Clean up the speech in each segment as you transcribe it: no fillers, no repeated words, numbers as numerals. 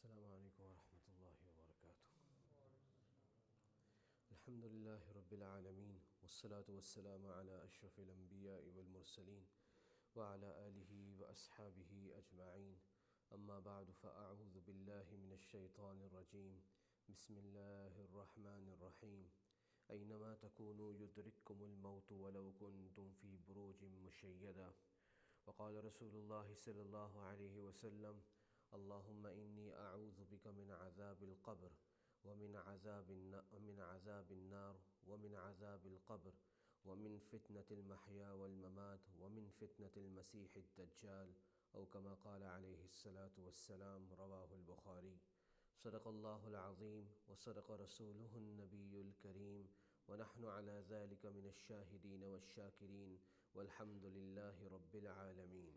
السلام عليكم ورحمة الله وبركاته. الحمد لله رب العالمين والصلاة والسلام على أشرف الأنبياء والمرسلين وعلى آله وأصحابه أجمعين. أما بعد فأعوذ بالله من الشيطان الرجيم. بسم الله الرحمن الرحيم. أينما تكونوا يدرككم الموت ولو كنتم في بروج مشيدة. وقال رسول الله صلى الله عليه وسلم: اللهم إني أعوذ بك من عذاب القبر ومن عذاب النار ومن عذاب القبر ومن فتنة المحيا والممات ومن فتنة المسيح الدجال، أو كما قال عليه الصلاة والسلام. رواه البخاري. صدق الله العظيم وصدق رسوله النبي الكريم، ونحن على ذلك من الشاهدين والشاكرين، والحمد لله رب العالمين.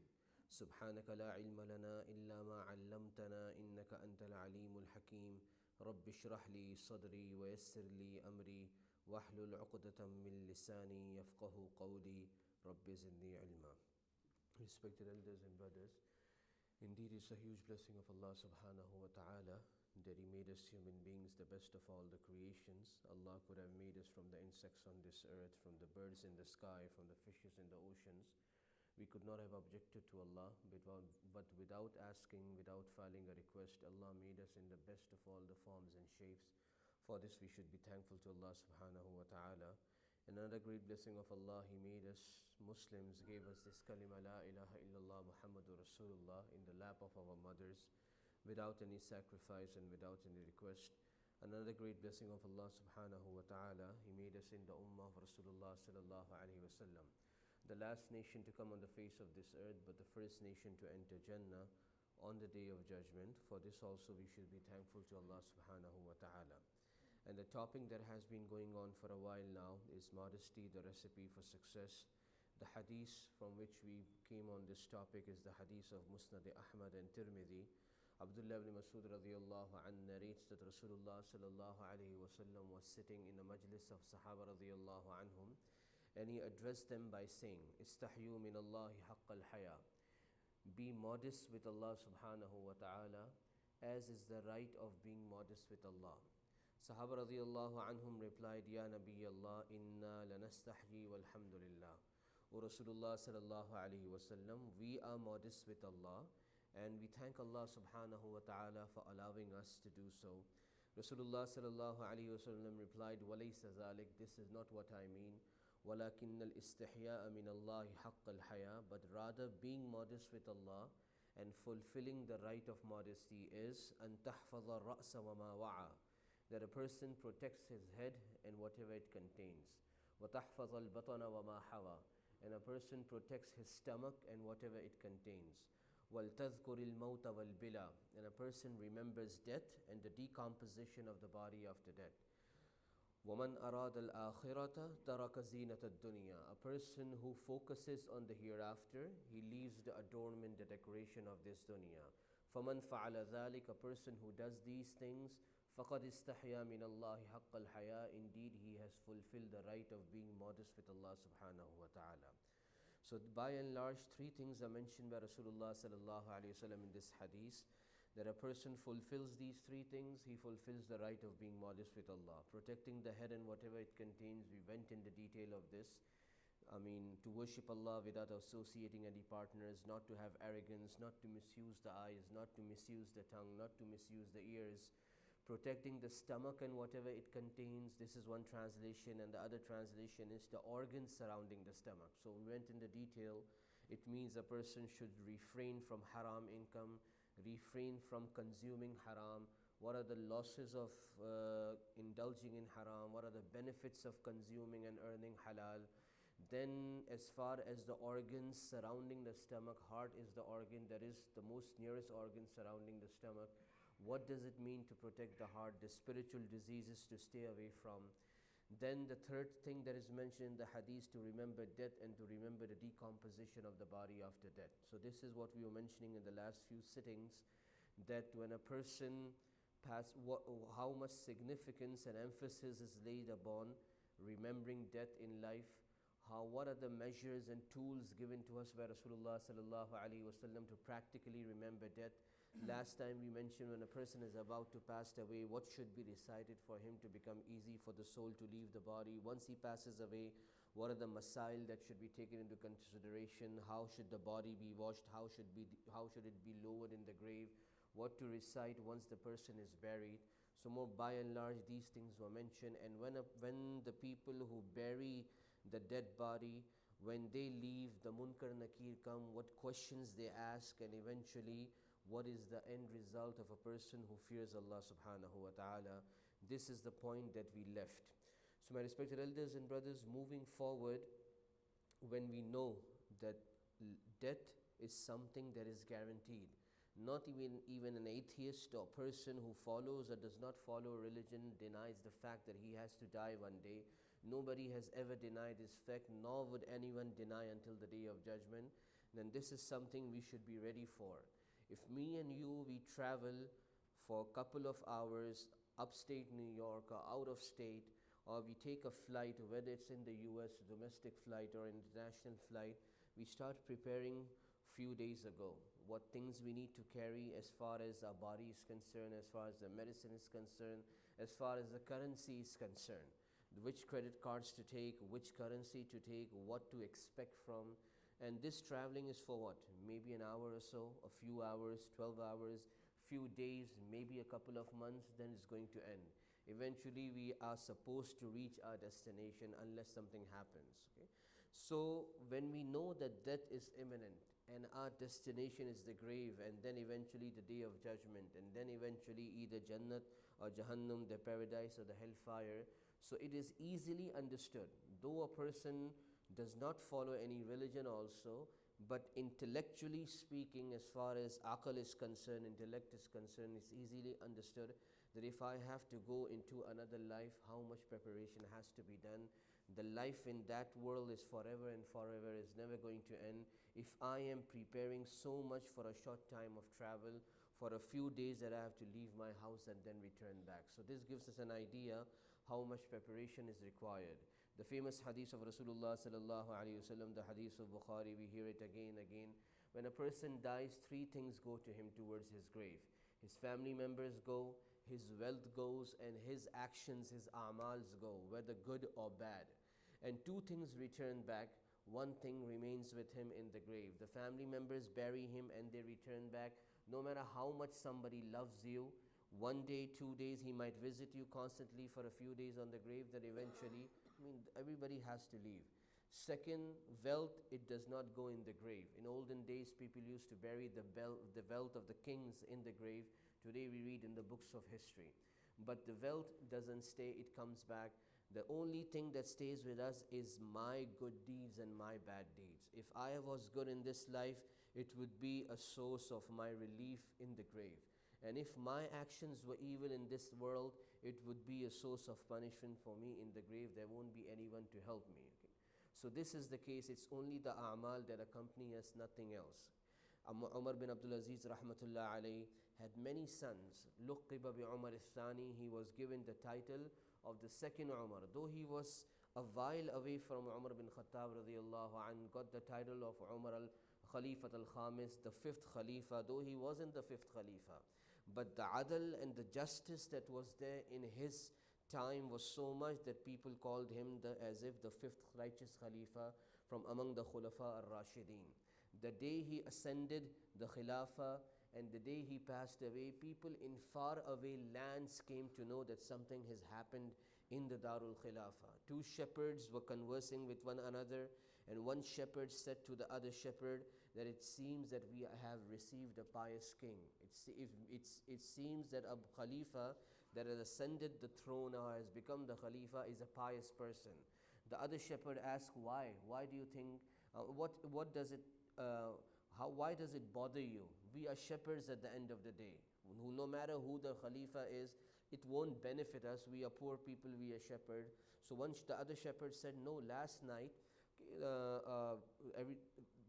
سبحانك لا علم لنا إلا ما علمتنا إنك أنت العليم الحكيم. رب اشرح لي صدري ويسر لي أمري واحلل عقدة من لساني يفقه قولي. رب زدني علما. Respected elders and brothers, indeed it's a huge blessing of Allah subhanahu wa ta'ala that He made us human beings the best of all the creations. Allah could have made us from the insects on this earth, from the birds in the sky, from the fishes in the oceans. We could not have objected to Allah, but without asking, without filing a request, Allah made us in the best of all the forms and shapes. For this we should be thankful to Allah subhanahu wa ta'ala. Another great blessing of Allah, He made us Muslims, gave us this kalima la ilaha illallah Muhammadur Rasulullah in the lap of our mothers, without any sacrifice and without any request. Another great blessing of Allah subhanahu wa ta'ala, He made us in the ummah of Rasulullah sallallahu alayhi wa sallam, the last nation to come on the face of this earth, but the first nation to enter Jannah on the Day of Judgment. For this also we should be thankful to Allah subhanahu wa ta'ala. And the topic that has been going on for a while now is modesty, the recipe for success. The hadith from which we came on this topic is the hadith of Musnad Ahmad and Tirmidhi. Abdullah ibn Masud radiyallahu anhu narrates that Rasulullah sallallahu alayhi wa sallam was sitting in a majlis of Sahaba radiyallahu anhum, and He addressed them by saying, Istahyu min Allahi haqqa al-haya. Be modest with Allah subhanahu wa ta'ala, as is the right of being modest with Allah. Sahaba radiyallahu anhum replied, Ya Nabi Allah, inna lanastahyi walhamdulillah. O Rasulullah sallallahu alayhi wa sallam, we are modest with Allah, and we thank Allah subhanahu wa ta'ala for allowing us to do so. Rasulullah sallallahu alayhi wa sallam replied, Walaysa zalik, this is not what I mean. وَلَكِنَّ الْإِسْتِحْيَاءَ مِنَ اللَّهِ حَقَّ الْحَيَاءِ. But rather being modest with Allah and fulfilling the right of modesty is أَن تَحْفَظَ الرَّأْسَ وَمَا وَعَى, that a person protects his head and whatever it contains. وَتَحْفَظَ الْبَطَنَ وَمَا حَوَى, and a person protects his stomach and whatever it contains. وَلْتَذْكُرِ الْمَوْتَ وَالْبِلَى, and a person remembers death and the decomposition of the body after death. وَمَنْ أَرَادَ الْآخِرَةَ تَرَكَ زِينَةَ الدُّنْيَا, a person who focuses on the hereafter, he leaves the adornment, the decoration of this dunya. فَمَنْ فَعَلَ ذَلِكَ, a person who does these things, فَقَدْ اسْتَحْيَا مِنَ اللَّهِ حَقَّ الْحَيَاءِ, indeed he has fulfilled the right of being modest with Allah subhanahu wa ta'ala. So by and large, three things are mentioned by Rasulullah sallallahu alayhi wa sallam in this hadith. That a person fulfills these three things, he fulfills the right of being modest with Allah. Protecting the head and whatever it contains, we went in the detail of this. To worship Allah without associating any partners, not to have arrogance, not to misuse the eyes, not to misuse the tongue, not to misuse the ears. Protecting the stomach and whatever it contains, this is one translation, and the other translation is the organs surrounding the stomach. So we went in the detail. It means a person should refrain from haram income, refrain from consuming haram. What are the losses of indulging in haram? What are the benefits of consuming and earning halal? Then as far as the organs surrounding the stomach, heart is the organ that is the most nearest organ surrounding the stomach. What does it mean to protect the heart? The spiritual diseases to stay away from. Then the third thing that is mentioned in the hadith, to remember death and to remember the decomposition of the body after death. So this is what we were mentioning in the last few sittings, that when a person how much significance and emphasis is laid upon remembering death in life, what are the measures and tools given to us by Rasulullah sallallahu alaihi wasallam to practically remember death. Last time we mentioned when a person is about to pass away, what should be recited for him to become easy for the soul to leave the body. Once he passes away, what are the masail that should be taken into consideration? How should the body be washed? How should it be lowered in the grave? What to recite once the person is buried? So more by and large these things were mentioned. And when the people who bury the dead body, when they leave, the Munkar Nakir come, what questions they ask, and eventually what is the end result of a person who fears Allah subhanahu wa ta'ala. This is the point that we left. So my respected elders and brothers, moving forward, when we know that death is something that is guaranteed, not even an atheist or person who follows or does not follow religion denies the fact that he has to die one day. Nobody has ever denied this fact, nor would anyone deny until the day of judgment. Then this is something we should be ready for. If me and you, we travel for a couple of hours upstate New York or out of state, or we take a flight, whether it's in the US, domestic flight or international flight, we start preparing few days ago what things we need to carry as far as our body is concerned, as far as the medicine is concerned, as far as the currency is concerned, which credit cards to take, which currency to take, what to expect from. And this traveling is for what? Maybe an hour or so, a few hours, 12 hours, few days, maybe a couple of months, then it's going to end. Eventually we are supposed to reach our destination unless something happens. Okay? So when we know that death is imminent and our destination is the grave, and then eventually the day of judgment, and then eventually either Jannat or Jahannam, the paradise or the hellfire, so it is easily understood. Though a person does not follow any religion also, but intellectually speaking, as far as aql is concerned, intellect is concerned, it's easily understood that if I have to go into another life, how much preparation has to be done. The life in that world is forever and forever, is never going to end. If I am preparing so much for a short time of travel, for a few days that I have to leave my house and then return back. So this gives us an idea how much preparation is required. The famous hadith of Rasulullah sallallahu alaihi wasallam, the hadith of Bukhari, we hear it again and again. When a person dies, three things go to him towards his grave. His family members go, his wealth goes, and his actions, his a'mals go, whether good or bad. And two things return back. One thing remains with him in the grave. The family members bury him and they return back. No matter how much somebody loves you, one day, 2 days, he might visit you constantly for a few days on the grave, that eventually, everybody has to leave. Second, wealth, it does not go in the grave. In olden days, people used to bury the wealth of the kings in the grave. Today we read in the books of history. But the wealth doesn't stay, it comes back. The only thing that stays with us is my good deeds and my bad deeds. If I was good in this life, it would be a source of my relief in the grave. And if my actions were evil in this world, it would be a source of punishment for me in the grave. There won't be anyone to help me. Okay? So this is the case. It's only the a'mal that accompany us, nothing else. Umar bin Abdul Aziz rahmatullah alayhi had many sons. Luqiba bi Umar al-Thani, he was given the title of the second Umar. Though he was a while away from Umar bin Khattab radiyallahu anhu, got the title of Umar al-Khalifat al-Khamis, the fifth Khalifa, though he wasn't the fifth Khalifa. But the adl and the justice that was there in his time was so much that people called him as if the fifth righteous Khalifa from among the Khulafa al-Rashideen. The day he ascended the Khilafah and the day he passed away, people in far away lands came to know that something has happened in the Darul Khilafah. Two shepherds were conversing with one another, and one shepherd said to the other shepherd that it seems that we have received a pious king. It seems that a Khalifa that has ascended the throne or has become the Khalifa is a pious person. The other shepherd asked, why? Why do you think, why does it bother you? We are shepherds at the end of the day. No matter who the Khalifa is, it won't benefit us. We are poor people, we are shepherds. So once the other shepherd said, no, last night,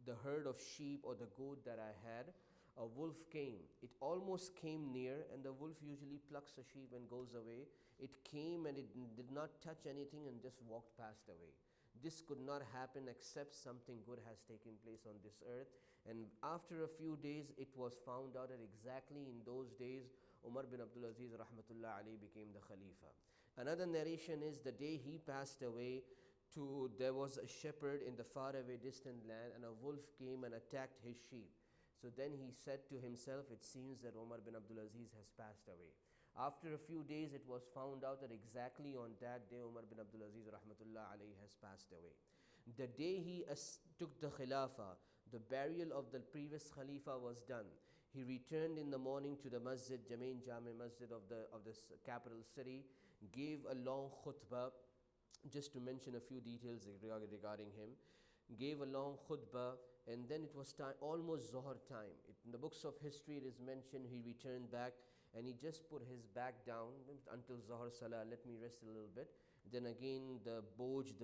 the herd of sheep or the goat that I had, a wolf came. It almost came near, and the wolf usually plucks a sheep and goes away. It came and it did not touch anything and just walked past away. this could not happen except something good has taken place on this earth. And after a few days, it was found out that exactly in those days, Umar bin Abdul Aziz rahmatullah alayhi became the Khalifa. Another narration is the day he passed away, there was a shepherd in the faraway distant land, and a wolf came and attacked his sheep. So then he said to himself, it seems that Umar bin Abdul Aziz has passed away. After a few days, it was found out that exactly on that day, Umar bin Abdul Aziz rahmatullah alayhi has passed away. The day he took the Khilafah, the burial of the previous Khalifa was done. He returned in the morning to the masjid, Jami Masjid of the capital city, gave a long khutbah. Just to mention a few details regarding him, gave a long khutbah, and then it was time, almost Zohar time. In the books of history, it is mentioned he returned back and he just put his back down until Zohar Salah. Let me rest a little bit. Then again, the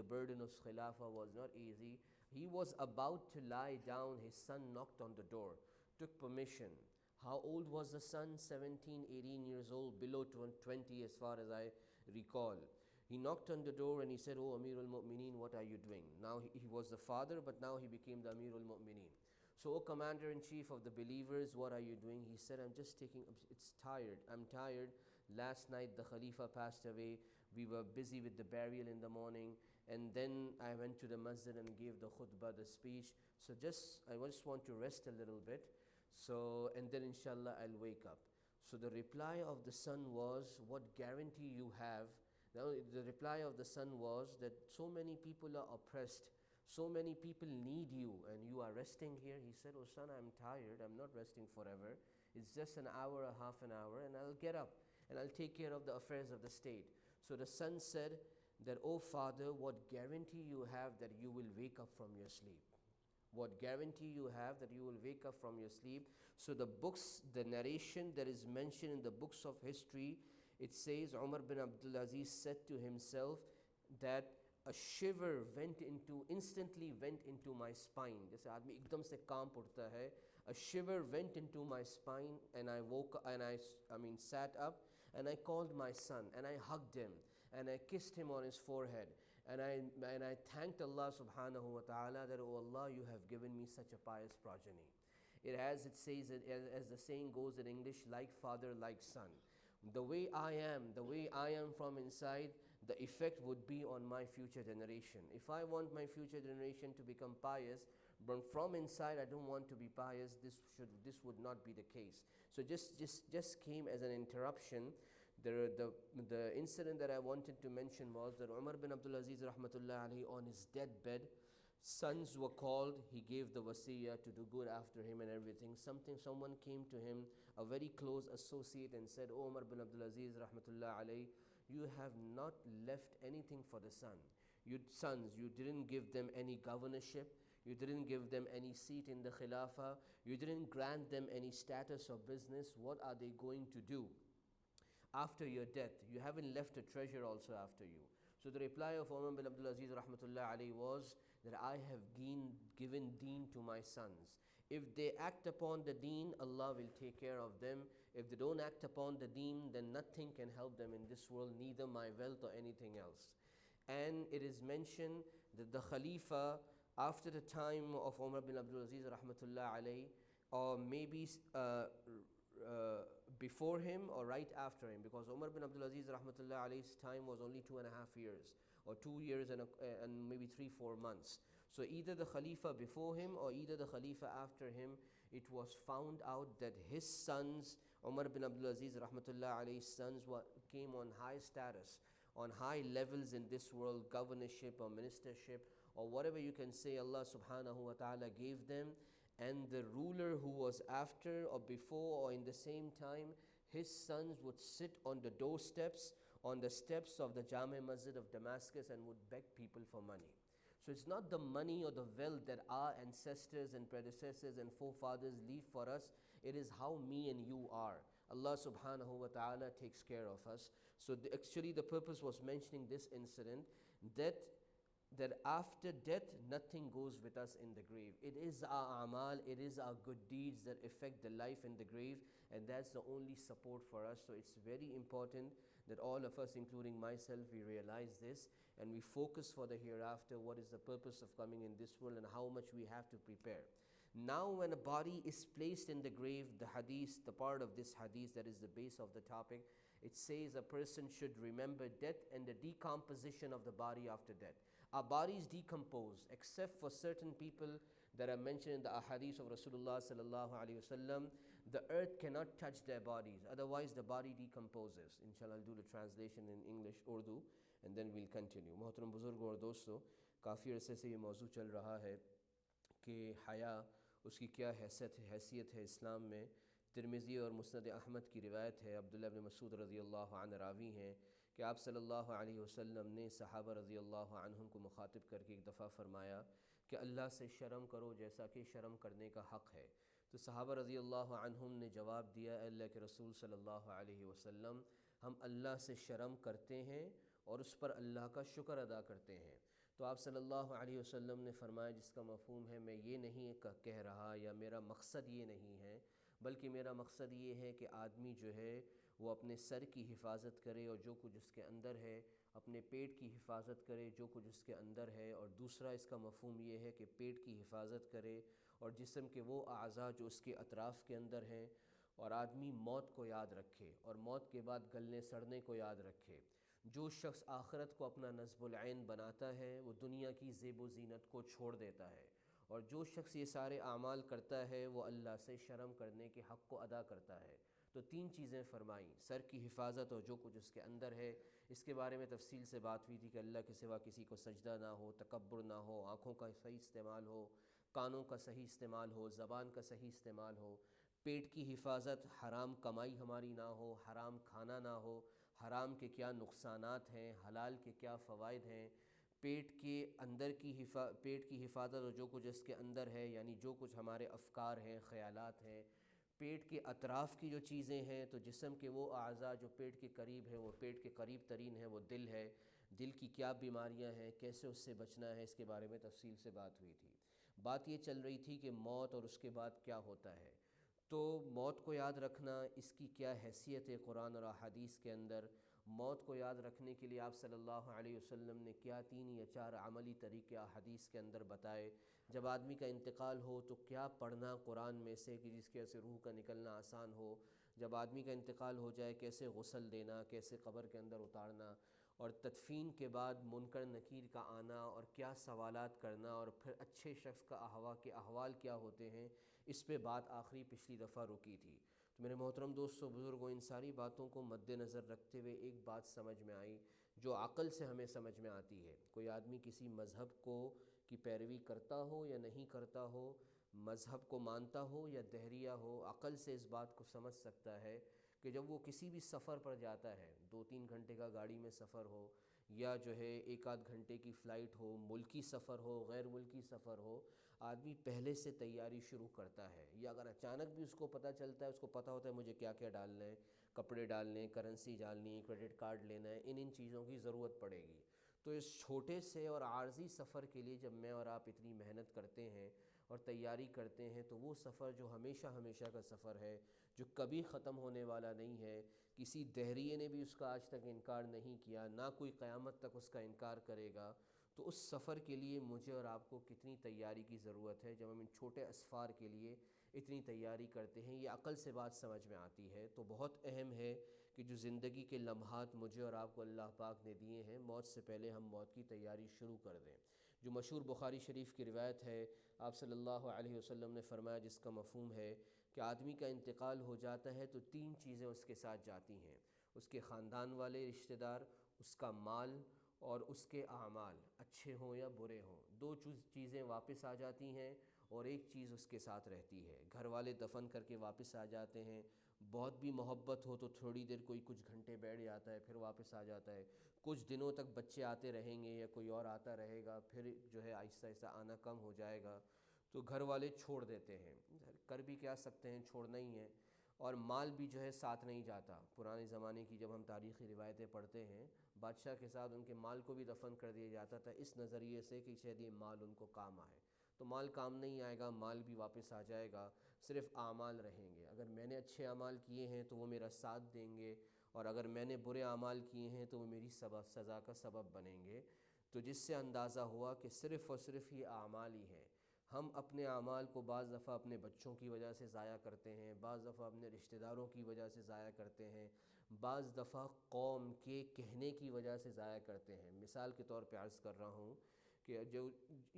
burden of Khilafah was not easy. He was about to lie down. His son knocked on the door, took permission. How old was the son? 17, 18 years old, below 20 as far as I recall. He knocked on the door and he said, "Oh, Amir al-Mu'mineen, what are you doing?" Now he was the father, but now he became the Amir al-Mu'mineen. So, "Oh, Commander-in-Chief of the believers, what are you doing?" He said, "I'm just it's tired. I'm tired. Last night the Khalifa passed away. We were busy with the burial in the morning, and then I went to the masjid and gave the khutbah, the speech. So I just want to rest a little bit. So, and then inshallah I'll wake up." So the reply of the son was, "What guarantee you have?" Now, the reply of the son was that so many people are oppressed, so many people need you, and you are resting here. He said, "Oh son, I'm tired. I'm not resting forever. It's just an hour or half an hour, and I'll get up and I'll take care of the affairs of the state." So the son said that, "Oh father, what guarantee you have that you will wake up from your sleep? What guarantee you have that you will wake up from your sleep?" So the narration that is mentioned in the books of history, it says Umar bin Abdul Aziz said to himself that a shiver instantly went into my spine. जैसे आदमी एकदम से कांप उठता है. A shiver went into my spine, and I woke and I sat up, and I called my son and I hugged him and I kissed him on his forehead, and I thanked Allah subhanahu wa ta'ala that, "Oh Allah, you have given me such a pious progeny." It says, as the saying goes in English, like father, like son. The way I am from inside, the effect would be on my future generation. If I want my future generation to become pious, but from inside I don't want to be pious, this would not be the case. So just came as an interruption. The incident that I wanted to mention was that Umar bin Abdul Aziz rahmatullah alayhi, on his deathbed, sons were called. He gave the wasiyah to do good after him and everything. Someone came to him, a very close associate, and said, "Oh, Umar bin Abdul Aziz rahmatullah alayhi, you have not left anything for the sons. You didn't give them any governorship. You didn't give them any seat in the Khilafah. You didn't grant them any status or business. What are they going to do after your death? You haven't left a treasure also after you." So the reply of Umar bin Abdul Aziz rahmatullah alayhi was that, "I have given deen to my sons. If they act upon the deen, Allah will take care of them. If they don't act upon the deen, then nothing can help them in this world, neither my wealth or anything else." And it is mentioned that the Khalifa, after the time of Umar bin Abdul Aziz rahmatullah alayhi, or maybe before him or right after him, because Umar bin Abdul Aziz rahmatullah alayhi's time was only 2.5 years, or 2 years and maybe 3-4 months. So either the Khalifa before him or either the Khalifa after him, it was found out that his sons, Umar bin Abdul Aziz rahmatullah alayhi's sons, came on high status, on high levels in this world, governorship or ministership or whatever you can say Allah subhanahu wa ta'ala gave them. And the ruler who was after or before or in the same time, his sons would sit on the doorsteps, on the steps of the Jami Masjid of Damascus, and would beg people for money. So it's not the money or the wealth that our ancestors and predecessors and forefathers leave for us. It is how me and you are. Allah subhanahu wa ta'ala takes care of us. So actually the purpose was mentioning this incident, that after death nothing goes with us in the grave. It is our amal, it is our good deeds that affect the life in the grave, and that's the only support for us. So it's very important that all of us, including myself, we realize this, and we focus for the hereafter, what is the purpose of coming in this world and how much we have to prepare. Now when a body is placed in the grave, the hadith, the part of this hadith that is the base of the topic, it says a person should remember death and the decomposition of the body after death. Our bodies decompose except for certain people that are mentioned in the ahadith of Rasulullah sallallahu alaihi wasallam. The earth cannot touch their bodies, otherwise the body decomposes. Inshallah, I'll do the translation in English, Urdu, and then we'll continue. Muhtaram buzurg aur dosto, काफ़ी अरसे से ये मौजू चल रहा है कि हया उसकी क्या हैसियत है इस्लाम में। तिरमिज़ी और मुस्नद अहमद की रिवायत है, अब्दुल्लाह इब्न मसूद रज़ियल्लाहु अन्हु रावी हैं कि आप सल्लल्लाहु अलैहि वसल्लम ने सहाबा रज़ियल्लाहु अन्हुम को मुखातिब करके एक दफ़ा फ़रमाया कि अल्लाह से शर्म करो जैसा कि शर्म करने का हक़ है। तो सहाबा रज़ियल्लाहु अन्हुम ने जवाब दिया, अल्लाह के रसूल सल्लल्लाहु अलैहि वसल्लम, हम अल्लाह से शर्म करते हैं और उस पर अल्लाह का शुक्र अदा करते हैं। तो आप सल्लल्लाहु अलैहि वसल्लम ने फ़रमाया, जिसका मफ़हूम है मैं ये नहीं कह रहा या मेरा मकसद ये नहीं है, बल्कि मेरा मकसद ये है कि आदमी जो है वो अपने सर की हिफाजत करे और जो कुछ उसके अंदर है, अपने पेट की हिफाजत करे जो कुछ उसके अंदर है, और दूसरा इसका मफ़हूम ये है कि पेट की हिफाजत करे और जिस्म के वो अज़ा जो उसके अतराफ़ के अंदर हैं, और आदमी मौत को याद रखे और मौत के बाद गलने सड़ने को याद रखे। जो शख्स आखिरत को अपना नस्बुल ऐन बनाता है वो दुनिया की ज़ेब ज़ीनत को छोड़ देता है, और जो शख्स ये सारे आमाल करता है वो अल्लाह से शर्म करने के हक़ को अदा करता है। तो तीन चीज़ें फ़रमाई, सर की हिफाजत और जो कुछ उसके अंदर है। इसके बारे में तफसील से बात हुई थी कि अल्लाह के सिवा किसी को सजदा ना हो, तकब्बुर ना हो, आँखों का सही इस्तेमाल हो, कानों का सही इस्तेमाल हो, ज़बान का सही इस्तेमाल हो। पेट की हिफाजत, हराम कमाई हमारी ना हो, हराम खाना ना हो, हराम के क्या नुकसानात हैं, हलाल के क्या फ़वाइद हैं। पेट के अंदर की पेट की हिफाजत और जो कुछ इसके अंदर है, यानी जो कुछ हमारे अफ़कार हैं, ख़यालात हैं। पेट के अतराफ़ की जो चीज़ें हैं, तो जिस्म के वो अज़ा जो पेट के करीब हैं, वो पेट के करीब तरीन है, वो दिल है। दिल की क्या बीमारियां हैं, कैसे उससे बचना है, इसके बारे में तफसील से बात हुई थी। बात ये चल रही थी कि मौत और उसके बाद क्या होता है। तो मौत को याद रखना, इसकी क्या हैसियत है कुरान और अहादीस के अंदर। मौत को याद रखने के लिए आप सल्लल्लाहु अलैहि वसल्लम ने क्या 3 या 4 अमली तरीक़े हदीस के अंदर बताए। जब आदमी का इंतकाल हो तो क्या पढ़ना कुरान में से कि जिसके वजह से रूह का निकलना आसान हो। जब आदमी का इंतकाल हो जाए कैसे गुस्ल देना, कैसे कब्र के अंदर उतारना, और तदफीन के बाद मुनकर नकीर का आना और क्या सवालात करना, और फिर अच्छे शख्स का अहवाल क्या होते हैं, इस पे बात आखिरी पिछली दफ़ा रुकी थी। तो मेरे मोहतरम दोस्तों बुज़ुर्गों, इन सारी बातों को मद्देनज़र रखते हुए एक बात समझ में आई जो अक़ल से हमें समझ में आती है। कोई आदमी किसी मज़हब को की पैरवी करता हो या नहीं करता हो, मज़हब को मानता हो या दहरिया हो, अक़ल से इस बात को समझ सकता है कि जब वो किसी भी सफ़र पर जाता है, 2-3 घंटे का गाड़ी में सफ़र हो या जो है 1-आध घंटे की फ़्लाइट हो, मुल्की सफ़र हो, गैर मुल्की सफ़र हो, आदमी पहले से तैयारी शुरू करता है। या अगर अचानक भी उसको पता चलता है, उसको पता होता है मुझे क्या क्या डालना है, कपड़े डालने हैं, करेंसी डालनी है, क्रेडिट कार्ड लेना है, इन चीज़ों की ज़रूरत पड़ेगी। तो इस छोटे से और आर्जी सफ़र के लिए जब मैं और आप इतनी मेहनत करते हैं और तैयारी करते हैं, तो वो सफ़र जो हमेशा हमेशा का सफ़र है, जो कभी ख़त्म होने वाला नहीं है, किसी दहरिये ने भी उसका आज तक इनकार नहीं किया, ना कोई क़यामत तक उसका इनकार करेगा। तो उस सफ़र के लिए मुझे और आपको कितनी तैयारी की ज़रूरत है। जब हम इन छोटे असफ़ार के लिए इतनी तैयारी करते हैं, ये अक़ल से बात समझ में आती है। तो बहुत अहम है कि जो ज़िंदगी के लम्हात मुझे और आपको अल्लाह पाक ने दिए हैं, मौत से पहले हम मौत की तैयारी शुरू कर दें। जो मशहूर बुखारी शरीफ की रिवायत है, आप सल्लल्लाहु अलैहि वसल्लम ने फ़रमाया, जिसका मफ़हूम है कि आदमी का इंतकाल हो जाता है तो 3 चीज़ें उसके साथ जाती हैं, उसके ख़ानदान वाले रिश्तेदार, उसका माल और उसके आमाल, अच्छे हों या बुरे हों। 2 चीज़ें वापस आ जाती हैं और एक चीज़ उसके साथ रहती है। घर वाले दफन करके वापस आ जाते हैं, बहुत भी मोहब्बत हो तो थोड़ी देर कोई कुछ घंटे बैठ जाता है, फिर वापस आ जाता है। कुछ दिनों तक बच्चे आते रहेंगे या कोई और आता रहेगा, फिर जो है आहिस्ता आहिस्ता आना कम हो जाएगा, तो घर वाले छोड़ देते हैं। कर भी क्या सकते हैं, छोड़ना ही है। और माल भी जो है साथ नहीं जाता। पुराने ज़माने की जब हम तारीख़ी रिवायतें पढ़ते हैं, बादशाह के साथ उनके माल को भी दफन कर दिया जाता था, इस नज़रिए से कि शायद ये माल उनको काम आए। तो माल काम नहीं आएगा, माल भी वापस आ जाएगा, सिर्फ़ आमाल रहेंगे। अगर मैंने अच्छे आमाल किए हैं तो वो मेरा साथ देंगे, और अगर मैंने बुरे आमाल किए हैं तो वो मेरी सज़ा का सबब बनेंगे। تو جس سے اندازہ ہوا کہ صرف اور صرف یہ اعمال ہی ہیں۔ ہم اپنے اعمال کو بعض دفعہ اپنے بچوں کی وجہ سے ضائع کرتے ہیں، بعض دفعہ اپنے رشتہ داروں کی وجہ سے ضائع کرتے ہیں، بعض دفعہ قوم کے کہنے کی وجہ سے ضائع کرتے ہیں۔ مثال کے طور پہ عرض کر رہا ہوں کہ جو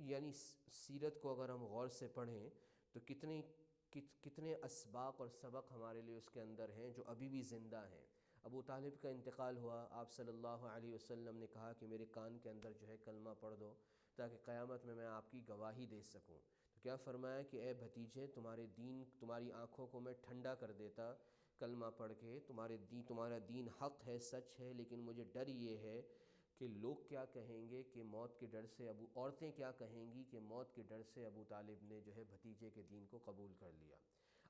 یعنی سیرت کو اگر ہم غور سے پڑھیں تو کتنے اسباق اور سبق ہمارے لیے اس کے اندر ہیں جو ابھی بھی زندہ ہیں۔ ابو طالب کا انتقال ہوا، آپ صلی اللہ علیہ وسلم نے کہا کہ میرے کان کے اندر جو ہے کلمہ پڑھ دو تاکہ قیامت میں آپ کی گواہی دے سکوں۔ تو کیا فرمایا کہ اے بھتیجے، تمہاری آنکھوں کو میں ٹھنڈا کر دیتا کلمہ پڑھ کے، تمہارا دین حق ہے، سچ ہے، لیکن مجھے ڈر یہ ہے کہ لوگ کیا کہیں گے کہ موت کے ڈر سے عورتیں کیا کہیں گی کہ موت کے ڈر سے ابو طالب نے جو ہے بھتیجے کے دین کو قبول کر لیا۔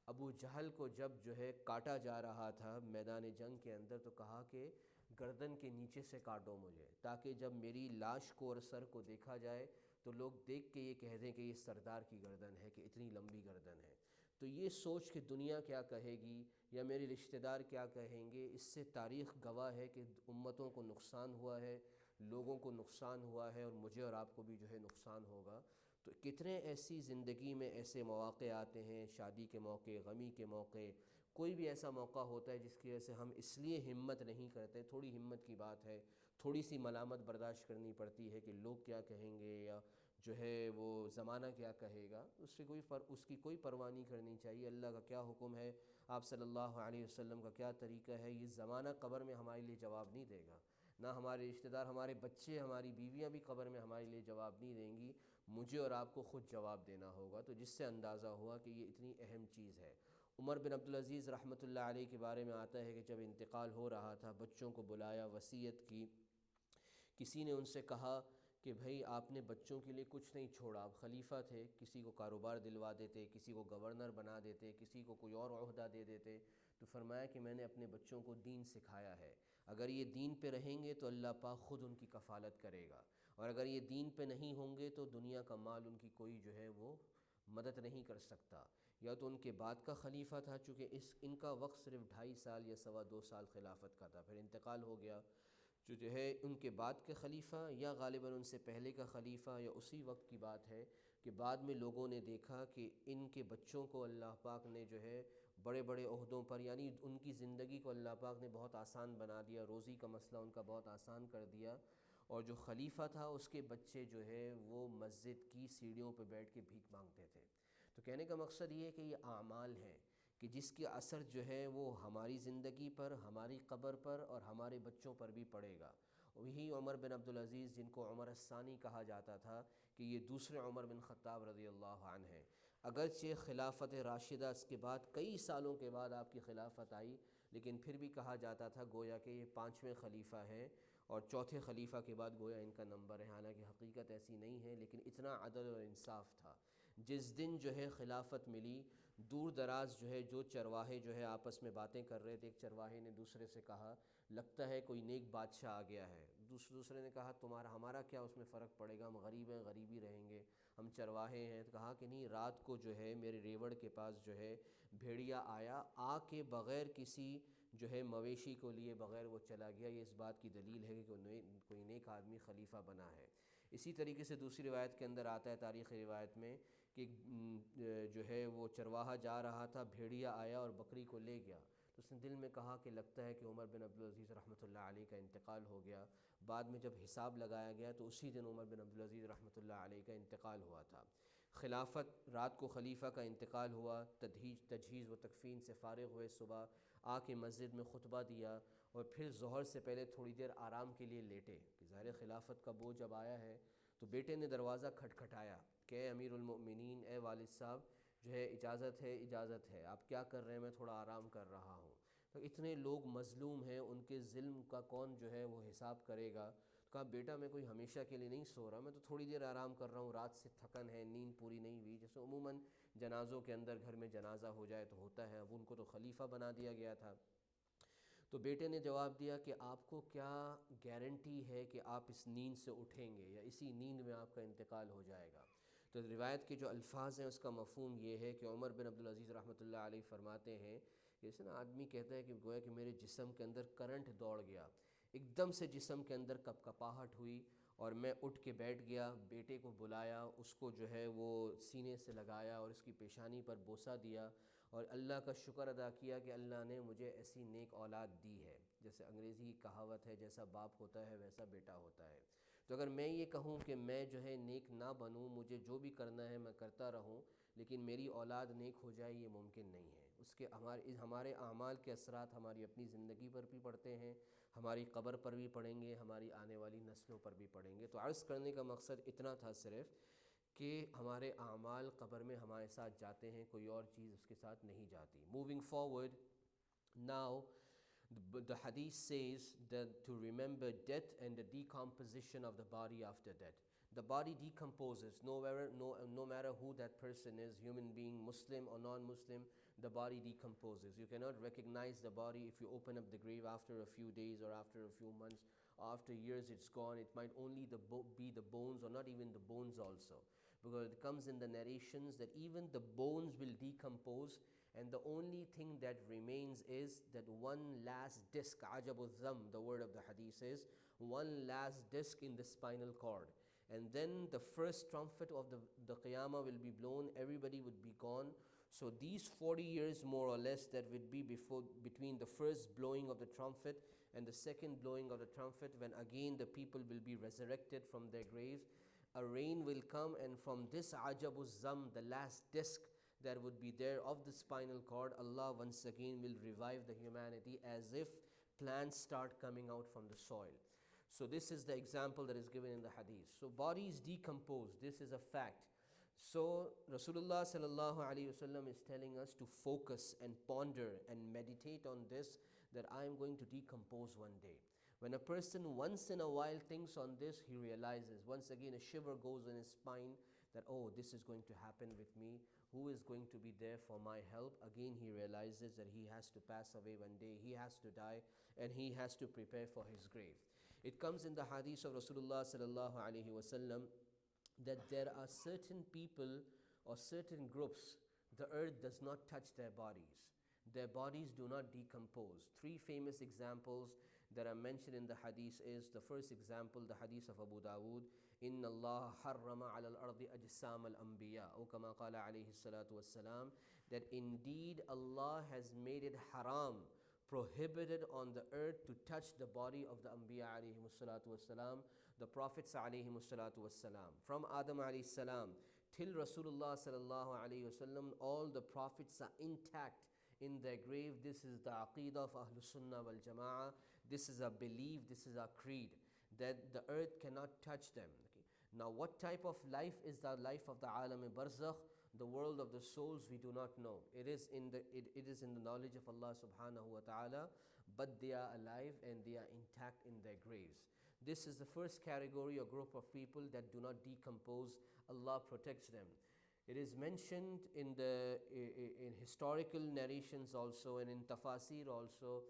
ابو جہل کو جب جو ہے کاٹا جا رہا تھا میدان جنگ کے اندر تو کہا کہ گردن کے نیچے سے کاٹو مجھے، تاکہ جب میری لاش کو اور سر کو دیکھا جائے تو لوگ دیکھ کے یہ کہہ دیں کہ یہ سردار کی گردن ہے، کہ اتنی لمبی گردن ہے۔ تو یہ سوچ کہ دنیا کیا کہے گی یا میرے رشتہ دار کیا کہیں گے، اس سے تاریخ گواہ ہے کہ امتوں کو نقصان ہوا ہے، لوگوں کو نقصان ہوا ہے، اور مجھے اور آپ کو بھی جو ہے نقصان ہوگا۔ تو کتنے ایسی زندگی میں ایسے مواقع آتے ہیں، شادی کے موقع، غمی کے موقع، کوئی بھی ایسا موقع ہوتا ہے جس کی وجہ سے ہم اس لیے ہمت نہیں کرتے، تھوڑی ہمت کی بات ہے، تھوڑی سی ملامت برداشت کرنی پڑتی ہے کہ لوگ کیا کہیں گے یا جو ہے وہ زمانہ کیا کہے گا، اس کی کوئی پرواہ نہیں کرنی چاہیے۔ اللہ کا کیا حکم ہے، آپ صلی اللہ علیہ وسلم کا کیا طریقہ ہے، یہ زمانہ قبر میں ہمارے لیے جواب نہیں دے گا، نہ ہمارے رشتہ دار، ہمارے بچے، ہماری بیویاں بھی قبر میں ہمارے لیے جواب نہیں دیں گی، مجھے اور آپ کو خود جواب دینا ہوگا۔ تو جس سے اندازہ ہوا کہ یہ اتنی اہم چیز ہے۔ عمر بن عبدالعزیز رحمۃ اللہ علیہ کے بارے میں آتا ہے کہ جب انتقال ہو رہا تھا، بچوں کو بلایا، وصیت کی، کسی نے ان سے کہا کہ بھئی آپ نے بچوں کے لیے کچھ نہیں چھوڑا، آپ خلیفہ تھے، کسی کو کاروبار دلوا دیتے، کسی کو گورنر بنا دیتے، کسی کو کوئی اور عہدہ دے دیتے۔ تو فرمایا کہ میں نے اپنے بچوں کو دین سکھایا ہے، اگر یہ دین پہ رہیں گے تو اللہ پاک خود ان کی کفالت کرے گا، اور اگر یہ دین پہ نہیں ہوں گے تو دنیا کا مال ان کی کوئی جو ہے وہ مدد نہیں کر سکتا۔ یا تو ان کے بعد کا خلیفہ تھا، چونکہ ان کا وقت صرف 2.5 سال یا 2.25 سال خلافت کا تھا، پھر انتقال ہو گیا۔ جو ہے ان کے بعد کے خلیفہ یا غالباً ان سے پہلے کا خلیفہ یا اسی وقت کی بات ہے کہ بعد میں لوگوں نے دیکھا کہ ان کے بچوں کو اللہ پاک نے جو ہے بڑے بڑے عہدوں پر، یعنی ان کی زندگی کو اللہ پاک نے بہت آسان بنا دیا، روزی کا مسئلہ ان کا بہت آسان کر دیا، اور جو خلیفہ تھا اس کے بچے جو ہے وہ مسجد کی سیڑھیوں پہ بیٹھ کے بھیک مانگتے تھے۔ تو کہنے کا مقصد یہ ہے کہ یہ اعمال ہیں کہ جس کے اثر جو ہے وہ ہماری زندگی پر، ہماری قبر پر اور ہمارے بچوں پر بھی پڑے گا۔ وہی عمر بن عبدالعزیز جن کو عمر الثانی کہا جاتا تھا کہ یہ دوسرے عمر بن خطاب رضی اللہ عنہ ہیں، اگرچہ خلافت راشدہ اس کے بعد کئی سالوں کے بعد آپ کی خلافت آئی، لیکن پھر بھی کہا جاتا تھا گویا کہ یہ 5ویں خلیفہ ہیں، اور چوتھے خلیفہ کے بعد گویا ان کا نمبر ہے، حالانکہ حقیقت ایسی نہیں ہے، لیکن اتنا عدل اور انصاف تھا۔ جس دن جو ہے خلافت ملی، دور دراز جو ہے جو چرواہے جو ہے آپس میں باتیں کر رہے تھے، ایک چرواہے نے دوسرے سے کہا لگتا ہے کوئی نیک بادشاہ آ گیا ہے، دوسرے نے کہا ہمارا کیا اس میں فرق پڑے گا، ہم غریب ہیں، غریبی رہیں گے، ہم چرواہے ہیں۔ تو کہا کہ نہیں، رات کو جو ہے میرے ریوڑ کے پاس جو ہے بھیڑیا آیا، آ کے بغیر کسی جو ہے مویشی کو لیے بغیر وہ چلا گیا، یہ اس بات کی دلیل ہے کہ کوئی نیک آدمی خلیفہ بنا ہے۔ اسی طریقے سے دوسری روایت کے اندر آتا ہے، تاریخی روایت میں، کہ جو ہے وہ چرواہا جا رہا تھا، بھیڑیا آیا اور بکری کو لے گیا، تو اس نے دل میں کہا کہ لگتا ہے کہ عمر بن عبدالعزیز رحمۃ اللہ علیہ کا انتقال ہو گیا۔ بعد میں جب حساب لگایا گیا تو اسی دن عمر بن عبدالعزیز رحمۃ اللہ علیہ کا انتقال ہوا تھا۔ خلافت، رات کو خلیفہ کا انتقال ہوا، تجہیز و تکفین سے فارغ ہوئے، صبح آ کے مسجد میں خطبہ دیا، اور پھر ظہر سے پہلے تھوڑی دیر آرام کے لیے لیٹے، کہ ظاہر خلافت کا بوجھ جب آیا ہے تو بیٹے نے دروازہ کھٹکھٹایا کہ اے امیر المؤمنین، اے والد صاحب، جو ہے اجازت ہے، اجازت ہے، آپ کیا کر رہے ہیں؟ میں تھوڑا آرام کر رہا ہوں۔ تو اتنے لوگ مظلوم ہیں، ان کے ظلم کا کون جو ہے وہ حساب کرے گا؟ تو کہا بیٹا میں کوئی ہمیشہ کے لیے نہیں سو رہا، میں تو تھوڑی دیر آرام کر رہا ہوں، رات سے تھکن ہے، نیند پوری نہیں ہوئی، جیسے عموماً جنازوں کے اندر گھر میں جنازہ ہو جائے تو ہوتا ہے، اب ان کو تو خلیفہ بنا دیا گیا تھا۔ تو بیٹے نے جواب دیا کہ آپ کو کیا گارنٹی ہے کہ آپ اس نیند سے اٹھیں گے یا اسی نیند میں آپ کا انتقال ہو جائے گا؟ تو روایت کے جو الفاظ ہیں اس کا مفہوم یہ ہے کہ عمر بن عبدالعزیز رحمۃ اللہ علیہ فرماتے ہیں، جیسے نا آدمی کہتا ہے کہ گویا کہ میرے جسم کے اندر کرنٹ دوڑ گیا، ایک دم سے جسم کے اندر کپکپاہٹ ہوئی، और मैं उठ के बैठ गया, बेटे को बुलाया, उसको जो है वो सीने से लगाया और उसकी पेशानी पर बोसा दिया और अल्लाह का शुक्र अदा किया कि अल्लाह ने मुझे ऐसी नेक औलाद दी है। जैसे अंग्रेज़ी की कहावत है, जैसा बाप होता है वैसा बेटा होता है। तो अगर मैं ये कहूँ कि मैं जो है नेक ना बनूँ, मुझे जो भी करना है मैं करता रहूँ, लेकिन मेरी औलाद नेक हो जाए, ये मुमकिन नहीं है। उसके हमारे अमाल के असरात हमारी अपनी ज़िंदगी पर भी पड़ते हैं, हमारी कब्र पर भी पड़ेंगे, हमारी आने वाली नस्लों पर भी पड़ेंगे। तो अर्ज़ करने का मकसद इतना था सिर्फ़ कि हमारे अमाल कब्र में हमारे साथ जाते हैं, कोई और चीज़ उसके साथ नहीं जाती। Moving forward now, the hadith says that to remember death and the decomposition of the body after death. The body decomposes, no matter who that person is, human being, Muslim or non-Muslim, the body decomposes. You cannot recognize the body if you open up the grave after a few days or after a few months or after years it's gone. It might only be the bones or not even the bones also. Because it comes in the narrations that even the bones will decompose, and the only thing that remains is that one last disc, ajabul dham, the word of the hadith is, one last disc in the spinal cord. And then the first trumpet of the qiyamah will be blown, everybody would be gone. So these 40 years more or less that would be between the first blowing of the trumpet and the second blowing of the trumpet, when again the people will be resurrected from their graves, a rain will come, and from this ajabuz zam, the last disc that would be there of the spinal cord, Allah once again will revive the humanity as if plants start coming out from the soil. So this is the example that is given in the hadith. So bodies decompose, this is a fact. So Rasulullah sallallahu alaihi wasallam is telling us to focus and ponder and meditate on this, that I am going to decompose one day. When a person once in a while thinks on this, he realizes, once again a shiver goes in his spine, that oh, this is going to happen with me. Who is going to be there for my help? Again he realizes that he has to pass away one day, he has to die, and he has to prepare for his grave. It comes in the hadith of Rasulullah sallallahu alaihi wasallam that there are certain people or certain groups, the earth does not touch their bodies. Their bodies do not decompose. Three famous examples that are mentioned in the hadith is, the first example, the hadith of Abu Dawood, إِنَّ اللَّهَ حَرَّمَ عَلَى الْأَرْضِ أَجْسَامَ الْأَنْبِيَاءِ, or كما قال عليه الصلاة والسلام, that indeed Allah has made it haram, prohibited on the earth to touch the body of the Anbiya alayhi salatu wassalam, the Prophets alayhi salatu wassalam. From Adam alayhi salam till Rasulullah sallallahu alayhi wasallam, all the Prophets are intact in their grave. This is the aqeedah of Ahlus Sunnah wal Jama'ah. This is a belief, this is our creed, that the earth cannot touch them. Okay. Now what type of life is the life of the alam-e-barzakh, the world of the souls? We do not know. It is in the knowledge of Allah subhanahu wa ta'ala, but they are alive and they are intact in their graves. This is the first category or group of people that do not decompose. Allah protects them. It is mentioned in historical narrations also, and in tafasir also,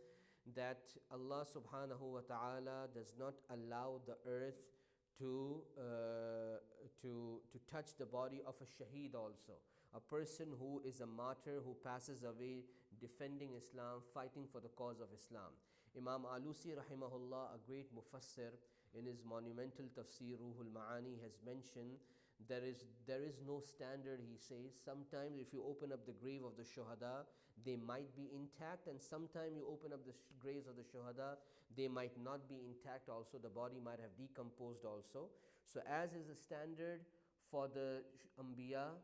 that Allah subhanahu wa ta'ala does not allow the earth to touch the body of a shaheed also, a person who is a martyr, who passes away defending Islam, fighting for the cause of Islam. Imam Alusi rahimahullah, a great mufassir, in his monumental tafsir Ruhul Ma'ani has mentioned there is no standard. He says sometimes if you open up the grave of the shuhada, they might be intact, and sometimes you open up the graves of the shuhada, they might not be intact also, the body might have decomposed also. So as is the standard for the Anbiya,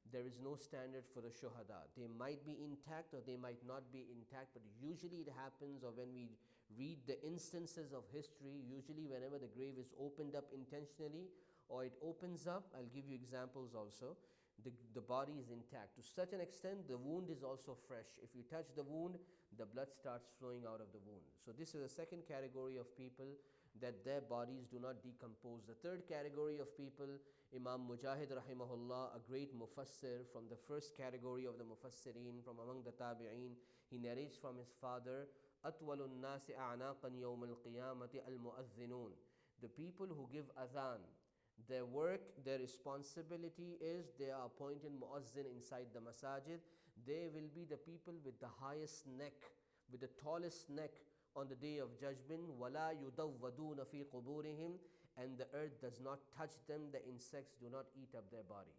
there is no standard for the shuhada. They might be intact or they might not be intact, but usually it happens, or when we read the instances of history, usually whenever the grave is opened up intentionally or it opens up, I'll give you examples also, the body is intact. To such an extent, the wound is also fresh. If you touch the wound, the blood starts flowing out of the wound. So this is the second category of people, that their bodies do not decompose. The third category of people, Imam Mujahid rahimahullah, a great mufassir from the first category of the mufassirin, from among the tabi'een, he narrates from his father, أَطْوَلُ النَّاسِ أَعْنَاقًا يَوْمَ الْقِيَامَةِ الْمُؤَذِّنُونَ. The people who give adhan, their work, their responsibility is they are appointed muazzin inside the masajid. They will be the people with the highest neck, with the tallest neck on the day of judgment. وَلَا يُدَوَّدُونَ فِي قُبُورِهِمْ, and the earth does not touch them, the insects do not eat up their body.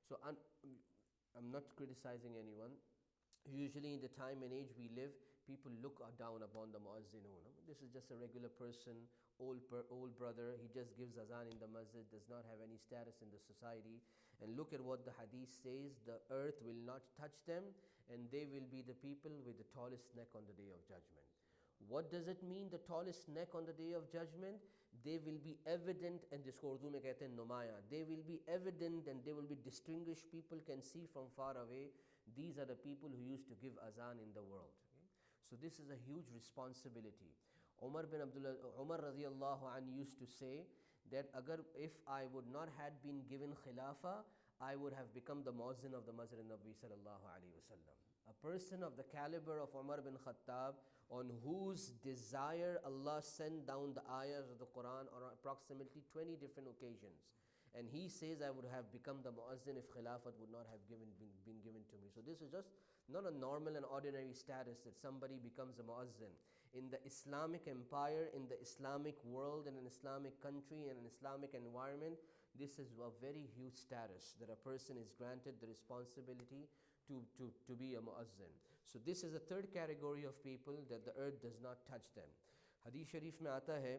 So I'm not criticizing anyone. Usually in the time and age we live, people look down upon the muazzinun. This is just a regular person, old brother, he just gives azan in the masjid, does not have any status in the society. And look at what the hadith says, the earth will not touch them and they will be the people with the tallest neck on the day of judgment. What does it mean, the tallest neck on the day of judgment? They will be evident, and jisko urdu mein kehte hain numaya, they will be evident and they will be distinguished, people can see from far away, these are the people who used to give azan in the world. Okay? So this is a huge responsibility. Umar radiyallahu anh used to say that if I would not had been given khilafa, I would have become the muazzin of the Masjid Nabi sallallahu alaihi wasallam. A person of the caliber of Umar bin Khattab, on whose desire Allah sent down the ayahs of the Quran on approximately 20 different occasions. And he says, I would have become the muazzin if khilafat would not have been given to me. So this is just not a normal and ordinary status that somebody becomes a muazzin. In the Islamic empire, in the Islamic world, in an Islamic country, in an Islamic environment, this is a very huge status that a person is granted the responsibility to be a muazzin. So this is the third category of people, that the earth does not touch them. Hadith Sharif mein aata hai,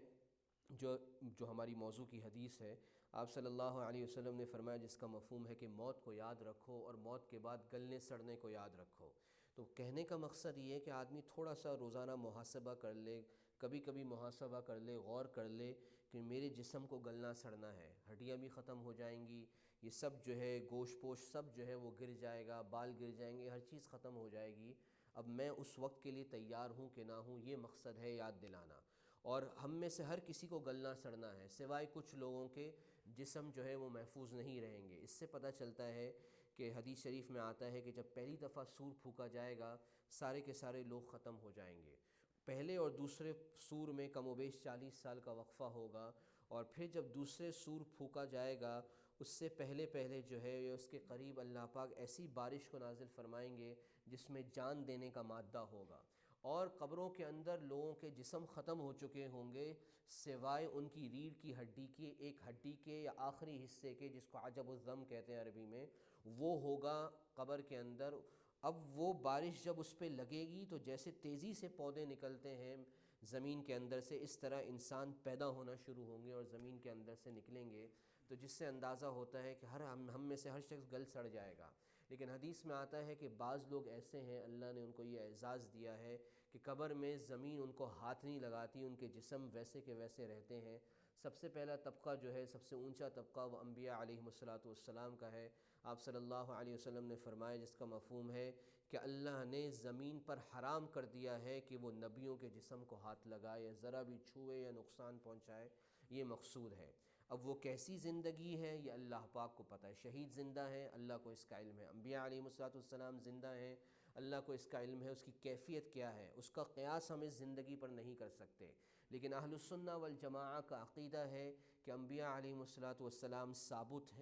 جو ہماری موضوع کی حدیث ہے, آپ صلی اللہ علیہ وسلم نے فرمایا جس کا مفہوم ہے کہ موت کو یاد رکھو اور موت کے بعد گلنے سڑنے کو یاد رکھو. تو کہنے کا مقصد یہ ہے کہ آدمی تھوڑا سا روزانہ محاسبہ کر لے, کبھی کبھی محاسبہ کر لے, غور کر لے کہ میرے جسم کو گلنا سڑنا ہے, ہڈیاں بھی ختم ہو جائیں گی, یہ سب جو ہے گوشت پوش سب جو ہے وہ گر جائے گا, بال گر جائیں گے, ہر چیز ختم ہو جائے گی. اب میں اس وقت کے لیے تیار ہوں کہ نہ ہوں, یہ مقصد ہے یاد دلانا. اور ہم میں سے ہر کسی کو گلنا سڑنا ہے, سوائے کچھ لوگوں کے جسم جو ہے وہ محفوظ نہیں رہیں گے. اس سے پتہ چلتا ہے کہ حدیث شریف میں آتا ہے کہ جب پہلی دفعہ سور پھونکا جائے گا, سارے کے سارے لوگ ختم ہو جائیں گے. پہلے اور دوسرے سور میں کم و بیش 40 سال کا وقفہ ہوگا, اور پھر جب دوسرے سور پھونکا جائے گا اس سے پہلے جو ہے اس کے قریب اللہ پاک ایسی بارش کو نازل فرمائیں گے جس میں جان دینے کا مادہ ہوگا. اور قبروں کے اندر لوگوں کے جسم ختم ہو چکے ہوں گے سوائے ان کی ریڑھ کی ہڈی کی, ایک ہڈی کے یا آخری حصے کے, جس کو عجب الذم کہتے ہیں عربی میں, وہ ہوگا قبر کے اندر. اب وہ بارش جب اس پہ لگے گی تو جیسے تیزی سے پودے نکلتے ہیں زمین کے اندر سے, اس طرح انسان پیدا ہونا شروع ہوں گے اور زمین کے اندر سے نکلیں گے. تو جس سے اندازہ ہوتا ہے کہ ہم میں سے ہر شخص گل سڑ جائے گا. لیکن حدیث میں آتا ہے کہ بعض لوگ ایسے ہیں, اللہ نے ان کو یہ اعزاز دیا ہے کہ قبر میں زمین ان کو ہاتھ نہیں لگاتی, ان کے جسم ویسے کے ویسے رہتے ہیں. سب سے پہلا طبقہ جو ہے, سب سے اونچا طبقہ, وہ انبیاء علیہم الصلاۃ کا ہے. آپ صلی اللہ علیہ وسلم نے فرمایا جس کا مفہوم ہے کہ اللہ نے زمین پر حرام کر دیا ہے کہ وہ نبیوں کے جسم کو ہاتھ لگائے یا ذرا بھی چھوئے یا نقصان پہنچائے, یہ مقصود ہے. اب وہ کیسی زندگی ہے یہ اللہ پاک کو پتہ ہے. شہید زندہ ہیں, اللہ کو اس کا علم ہے. انبیاء علیہم السلام زندہ ہیں, اللہ کو اس کا علم ہے. اس کی کیفیت کیا ہے, اس کا قیاس ہم اس زندگی پر نہیں کر سکتے. لیکن اہل السنہ والجماعہ کا عقیدہ ہے کہ انبیاء علیہم السلام ثابت ہے,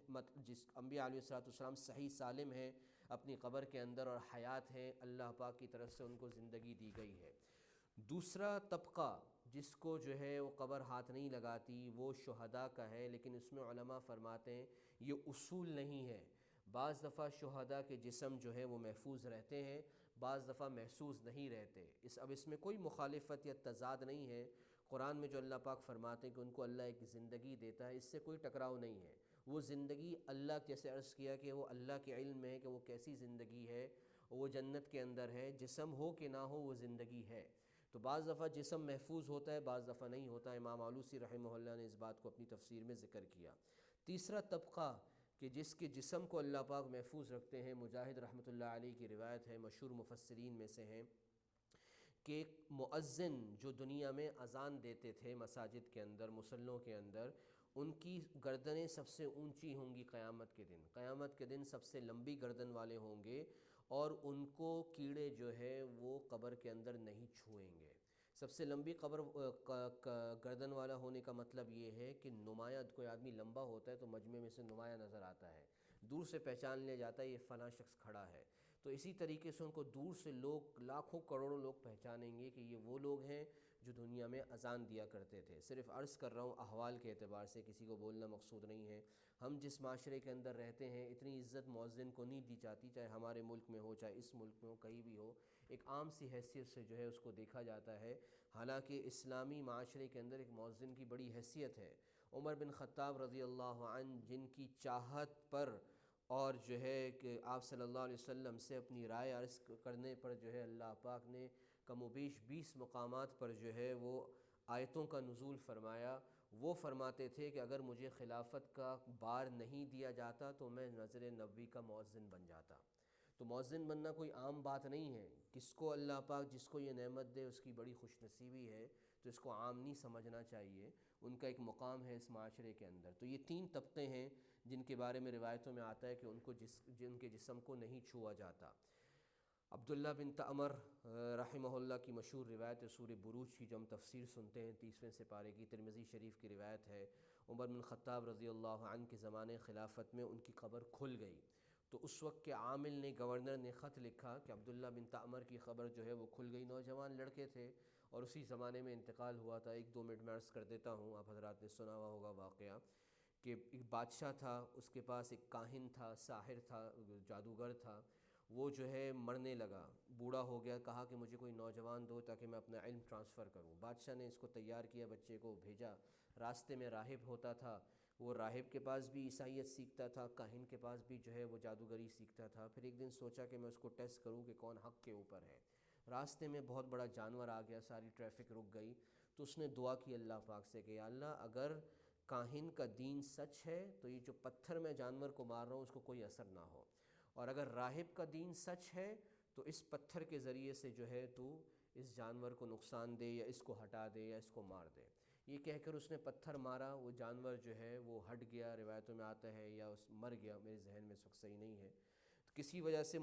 انبیاء علیہ السلام صحیح سالم ہیں اپنی قبر کے اندر اور حیات ہیں, اللہ پاک کی طرف سے ان کو زندگی دی گئی ہے. دوسرا طبقہ جس کو جو ہے وہ قبر ہاتھ نہیں لگاتی, وہ شہداء کا ہے. لیکن اس میں علماء فرماتے ہیں یہ اصول نہیں ہے. بعض دفعہ شہداء کے جسم جو ہے وہ محفوظ رہتے ہیں, بعض دفعہ محفوظ نہیں رہتے. اب اس میں کوئی مخالفت یا تضاد نہیں ہے. قرآن میں جو اللہ پاک فرماتے ہیں کہ ان کو اللہ ایک زندگی دیتا ہے, اس سے کوئی ٹکراؤ نہیں ہے. وہ زندگی اللہ, جیسے عرض کیا کہ وہ اللہ کے علم میں ہے کہ وہ کیسی زندگی ہے, وہ جنت کے اندر ہے, جسم ہو کہ نہ ہو وہ زندگی ہے. تو بعض دفعہ جسم محفوظ ہوتا ہے, بعض دفعہ نہیں ہوتا. امام آلوسی رحمہ اللہ نے اس بات کو اپنی تفسیر میں ذکر کیا. تیسرا طبقہ کہ جس کے جسم کو اللہ پاک محفوظ رکھتے ہیں, مجاہد رحمۃ اللہ علیہ کی روایت ہے, مشہور مفسرین میں سے ہیں, کہ ایک مؤذن جو دنیا میں اذان دیتے تھے مساجد کے اندر, مصلوں کے اندر, ان کی گردنیں سب سے اونچی ہوں گی قیامت کے دن. قیامت کے دن سب سے لمبی گردن والے ہوں گے, اور ان کو کیڑے جو ہے وہ قبر کے اندر نہیں چھوئیں گے. سب سے لمبی گردن والا ہونے کا مطلب یہ ہے کہ نمایاں, کوئی آدمی لمبا ہوتا ہے تو مجمع میں سے نمایاں نظر آتا ہے, دور سے پہچان لیا جاتا ہے یہ فلاں شخص کھڑا ہے. تو اسی طریقے سے ان کو دور سے لوگ, لاکھوں کروڑوں لوگ پہچانیں گے کہ یہ وہ لوگ ہیں جو دنیا میں اذان دیا کرتے تھے۔ صرف عرض کر رہا ہوں احوال کے اعتبار سے، کسی کو بولنا مقصود نہیں ہے۔ ہم جس معاشرے کے اندر رہتے ہیں اتنی عزت مؤذن کو نہیں دی جاتی، چاہے ہمارے ملک میں ہو چاہے اس ملک میں ہو، کہیں بھی ہو، ایک عام سی حیثیت سے جو ہے اس کو دیکھا جاتا ہے۔ حالانکہ اسلامی معاشرے کے اندر ایک مؤذن کی بڑی حیثیت ہے۔ عمر بن خطاب رضی اللہ عنہ جن کی چاہت پر اور جو ہے کہ آپ صلی اللہ علیہ وسلم سے اپنی رائے عرض کرنے پر جو ہے اللہ پاک نے کم و بیش 20 مقامات پر جو ہے وہ آیتوں کا نزول فرمایا۔ وہ فرماتے تھے کہ اگر مجھے خلافت کا بار نہیں دیا جاتا تو میں مسجد نبوی کا مؤذن بن جاتا۔ تو مؤذن بننا کوئی عام بات نہیں ہے، کس کو اللہ پاک جس کو یہ نعمت دے اس کی بڑی خوش نصیبی ہے، تو اس کو عام نہیں سمجھنا چاہیے، ان کا ایک مقام ہے اس معاشرے کے اندر۔ تو یہ 3 طبقے ہیں جن کے بارے میں روایتوں میں آتا ہے کہ جن کے جسم کو نہیں چھوا جاتا۔ عبداللہ بن عمر رحمہ اللہ کی مشہور روایت ہے سورہ بروج کی، جو ہم تفسیر سنتے ہیں 30ویں سپارے کی، ترمذی شریف کی روایت ہے۔ عمر بن خطاب رضی اللہ عنہ کے زمانے خلافت میں ان کی قبر کھل گئی، تو اس وقت کے عامل نے، گورنر نے خط لکھا کہ عبداللہ بن عمر کی قبر جو ہے وہ کھل گئی۔ نوجوان لڑکے تھے اور اسی زمانے میں انتقال ہوا تھا۔ 1-2 منٹ میں عرض کر دیتا ہوں، آپ حضرات نے سنا ہوا ہوگا واقعہ کہ ایک بادشاہ تھا، اس کے پاس ایک کاہن تھا، ساحر تھا، جادوگر تھا۔ وہ جو ہے مرنے لگا، بوڑھا ہو گیا، کہا کہ مجھے کوئی نوجوان دو تاکہ میں اپنا علم ٹرانسفر کروں۔ بادشاہ نے اس کو تیار کیا، بچے کو بھیجا۔ راستے میں راہب ہوتا تھا، وہ راہب کے پاس بھی عیسائیت سیکھتا تھا، کاہن کے پاس بھی جو ہے وہ جادوگری سیکھتا تھا۔ پھر ایک دن سوچا کہ میں اس کو ٹیسٹ کروں کہ کون حق کے اوپر ہے۔ راستے میں بہت بڑا جانور آ گیا، ساری ٹریفک رک گئی، تو اس نے دعا کی اللہ پاک سے کہ یا اللہ اگر کاہن کا دین سچ ہے تو یہ جو پتھر میں جانور کو مار رہا ہوں اس کو کوئی اثر نہ ہو، اور اگر راہب کا دین سچ ہے تو اس پتھر کے ذریعے سے جو ہے تو اس جانور کو نقصان دے یا اس کو ہٹا دے یا اس کو مار دے۔ یہ کہہ کر اس نے پتھر مارا، وہ جانور جو ہے وہ ہٹ گیا، روایتوں میں آتا ہے، یا اس مر گیا، میرے ذہن میں اس وقت صحیح نہیں ہے۔ تو کسی وجہ سے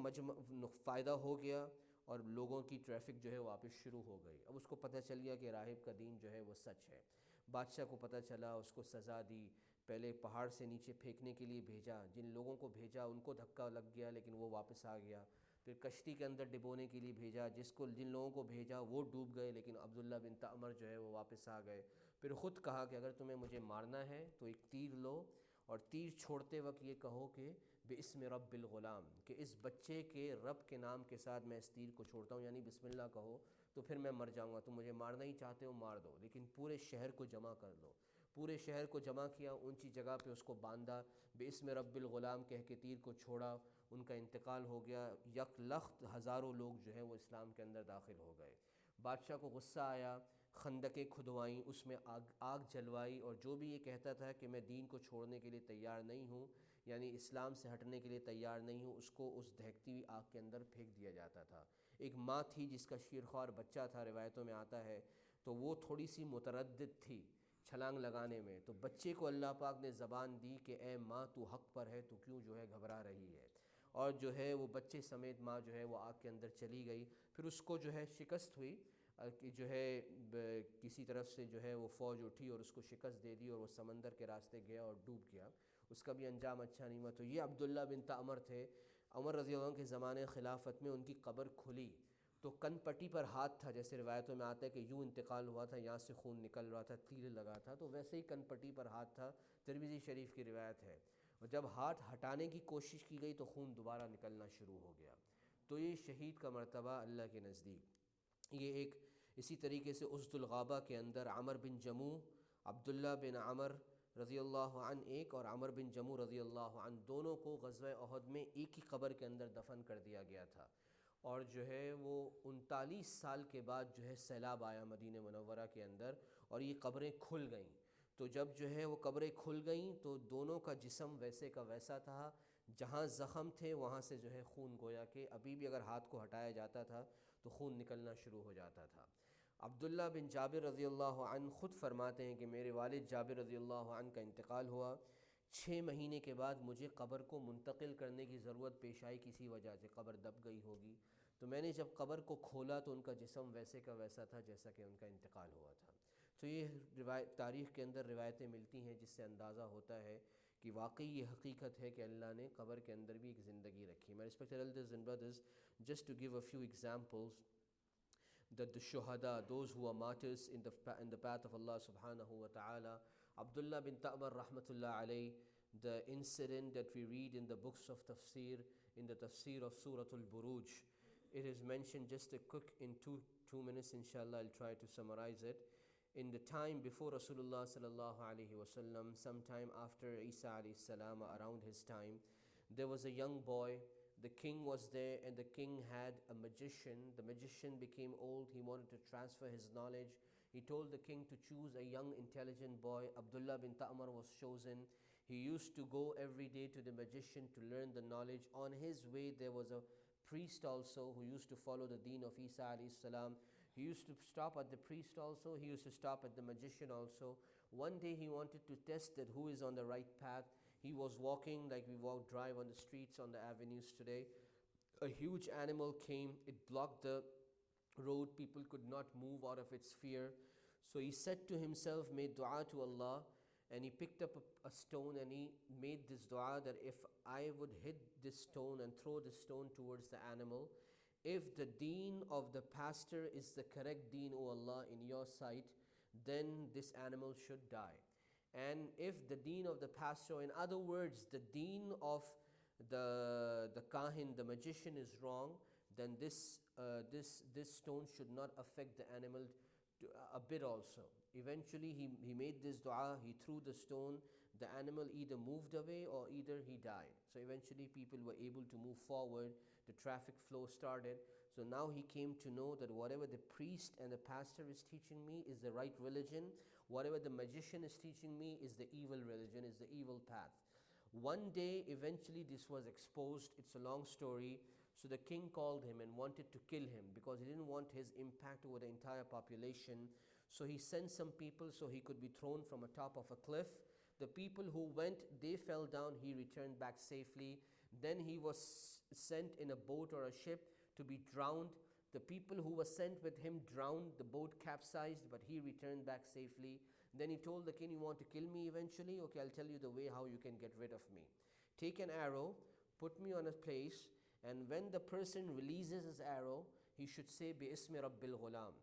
فائدہ ہو گیا اور لوگوں کی ٹریفک جو ہے واپس شروع ہو گئی۔ اب اس کو پتہ چل گیا کہ راہب کا دین جو ہے وہ سچ ہے۔ بادشاہ کو پتہ چلا، اس کو سزا دی، پہلے پہاڑ سے نیچے پھینکنے کے لیے بھیجا، جن لوگوں کو بھیجا ان کو دھکا لگ گیا لیکن وہ واپس آ گیا۔ پھر کشتی کے اندر ڈبونے کے لیے بھیجا، جن لوگوں کو بھیجا وہ ڈوب گئے لیکن عبداللہ بن عمر جو ہے وہ واپس آ گئے۔ پھر خود کہا کہ اگر تمہیں مجھے مارنا ہے تو ایک تیر لو، اور تیر چھوڑتے وقت یہ کہو کہ بِاسْمِ رب الغلام، کہ اس بچے کے رب کے نام کے ساتھ میں اس تیر کو چھوڑتا ہوں، یعنی بسم اللہ کہو تو پھر میں مر جاؤں گا۔ تم مجھے مارنا ہی چاہتے ہو مار دو، لیکن پورے شہر کو جمع کر لو۔ پورے شہر کو جمع کیا، اونچی جگہ پہ اس کو باندھا، بِاسْمِ رب الغلام کہہ کے تیر کو چھوڑا، ان کا انتقال ہو گیا۔ یک لخت ہزاروں لوگ جو ہیں وہ اسلام کے اندر داخل ہو گئے۔ بادشاہ کو غصہ آیا، خندقیں کھدوائیں، اس میں آگ جلوائی، اور جو بھی یہ کہتا تھا کہ میں دین کو چھوڑنے کے لیے تیار نہیں ہوں، یعنی اسلام سے ہٹنے کے لیے تیار نہیں ہوں، اس کو اس دہکتی ہوئی آگ کے اندر پھینک دیا جاتا تھا۔ ایک ماں تھی جس کا شیرخوار بچہ تھا، روایتوں میں آتا ہے، تو وہ تھوڑی سی متردد تھی چھلانگ لگانے میں، تو بچے کو اللہ پاک نے زبان دی کہ اے ماں تو حق پر ہے، تو کیوں جو ہے گھبرا رہی ہے، اور جو ہے وہ بچے سمیت ماں جو ہے وہ آگ کے اندر چلی گئی۔ پھر اس کو جو ہے شکست ہوئی کہ جو ہے کسی طرف سے جو ہے وہ فوج اٹھی اور اس کو شکست دے دی، اور وہ سمندر کے راستے گیا اور ڈوب گیا، اس کا بھی انجام اچھا نہیں ہوا۔ تو یہ عبداللہ بن عمر تھے۔ عمر رضی اللہ عنہ کے زمانے خلافت میں ان کی قبر کھلی تو کن پٹی پر ہاتھ تھا، جیسے روایتوں میں آتا ہے کہ یوں انتقال ہوا تھا، یہاں سے خون نکل رہا تھا، تیر لگا تھا، تو ویسے ہی کن پٹی پر ہاتھ تھا، ترمذی شریف کی روایت ہے، اور جب ہاتھ ہٹانے کی کوشش کی گئی تو خون دوبارہ نکلنا شروع ہو گیا۔ تو یہ شہید کا مرتبہ اللہ کے نزدیک۔ یہ ایک اسی طریقے سے اسد الغابہ کے اندر عمر بن جموح، عبداللہ بن عمر رضی اللہ عنہ ایک، اور عمر بن جموح رضی اللہ عنہ، دونوں کو غزوہ احد میں ایک ہی قبر کے اندر دفن کر دیا گیا تھا، اور جو ہے وہ 39 سال کے بعد جو ہے سیلاب آیا مدینہ منورہ کے اندر اور یہ قبریں کھل گئیں۔ تو جب جو ہے وہ قبریں کھل گئیں تو دونوں کا جسم ویسے کا ویسا تھا، جہاں زخم تھے وہاں سے جو ہے خون گویا کہ ابھی بھی اگر ہاتھ کو ہٹایا جاتا تھا تو خون نکلنا شروع ہو جاتا تھا۔ عبداللہ بن جابر رضی اللہ عنہ خود فرماتے ہیں کہ میرے والد جابر رضی اللہ عنہ کا انتقال ہوا، 6 مہینے کے بعد مجھے قبر کو منتقل کرنے کی ضرورت پیش آئی، کسی وجہ سے قبر دب گئی ہوگی، تو میں نے جب قبر کو کھولا تو ان کا جسم ویسے کا ویسا تھا جیسا کہ ان کا انتقال ہوا تھا۔ تو یہ تاریخ کے اندر روایتیں ملتی ہیں جس سے اندازہ ہوتا ہے کہ واقعی یہ حقیقت ہے کہ اللہ نے قبر کے اندر بھی ایک زندگی رکھی۔ My respected elders and brothers, just to give a few examples, that the shuhada, those who are martyrs in the path of Allah subhanahu wa ta'ala. Abdullah bin Ta'mar rahmatullah alayh, the incident that we read in the books of tafsir, in the tafsir of Surah Al-Buruj, it is mentioned. Just a quick, in two minutes inshallah, I'll try to summarize it. In the time before Rasulullah sallallahu alaihi wasallam, sometime after Isa alayhi salam, around his time, there was a young boy. The king was there, and the king had a magician. The magician became old. He wanted to transfer his knowledge. He told the king to choose a young, intelligent boy. Abdullah bin Ta'mar was chosen. He used to go every day to the magician to learn the knowledge. On his way, there was a priest also who used to follow the deen of Isa alayhi salam. He used to stop at the priest also. He used to stop at the magician also. One day he wanted to test that who is on the right path. He was walking like we drive on the streets, on the avenues today. A huge animal came. It blocked the road. People could not move out of its fear. So he said to himself, made dua to Allah, and he picked up a stone and he made this dua that if I would hit this stone and throw this stone towards the animal, if the deen of the pastor is the correct deen, O Allah, in your sight, then this animal should die. And if the deen of the pastor, in other words, the deen of the kahin, the magician, is wrong, then this stone should not affect the animal a bit also. Eventually he made this dua, he threw the stone, the animal either moved away or either he died. So eventually people were able to move forward, the traffic flow started. So now he came to know that whatever the priest and the pastor is teaching me is the right religion, whatever the magician is teaching me is the evil religion, is the evil path. One day eventually this was exposed. It's a long story. So the king called him and wanted to kill him because he didn't want his impact over the entire population. So he sent some people so he could be thrown from a top of a cliff. The people who went, they fell down. He returned back safely. Then he was sent in a boat or a ship to be drowned. The people who were sent with him drowned. The boat capsized, but he returned back safely. Then he told the king, you want to kill me eventually? Okay, I'll tell you the way how you can get rid of me. Take an arrow, put me on a place, and when the person releases his arrow, he should say, Bi ismi Rabbil Ghulam,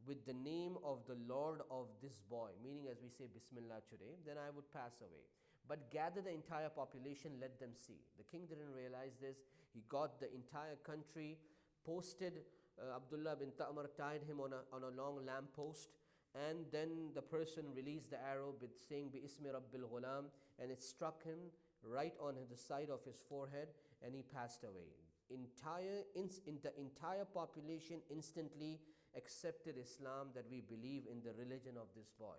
with the name of the Lord of this boy, meaning as we say Bismillah today, then I would pass away. But gather the entire population, let them see. The king didn't realize this. He got the entire country, posted Abdullah bin Ta'mar, tied him on a long lamp post, and then the person released the arrow with saying Bi ismi Rabbil Ghulam, and it struck him right on the side of his forehead, and he passed away. The entire population instantly accepted Islam, that we believe in the religion of this boy.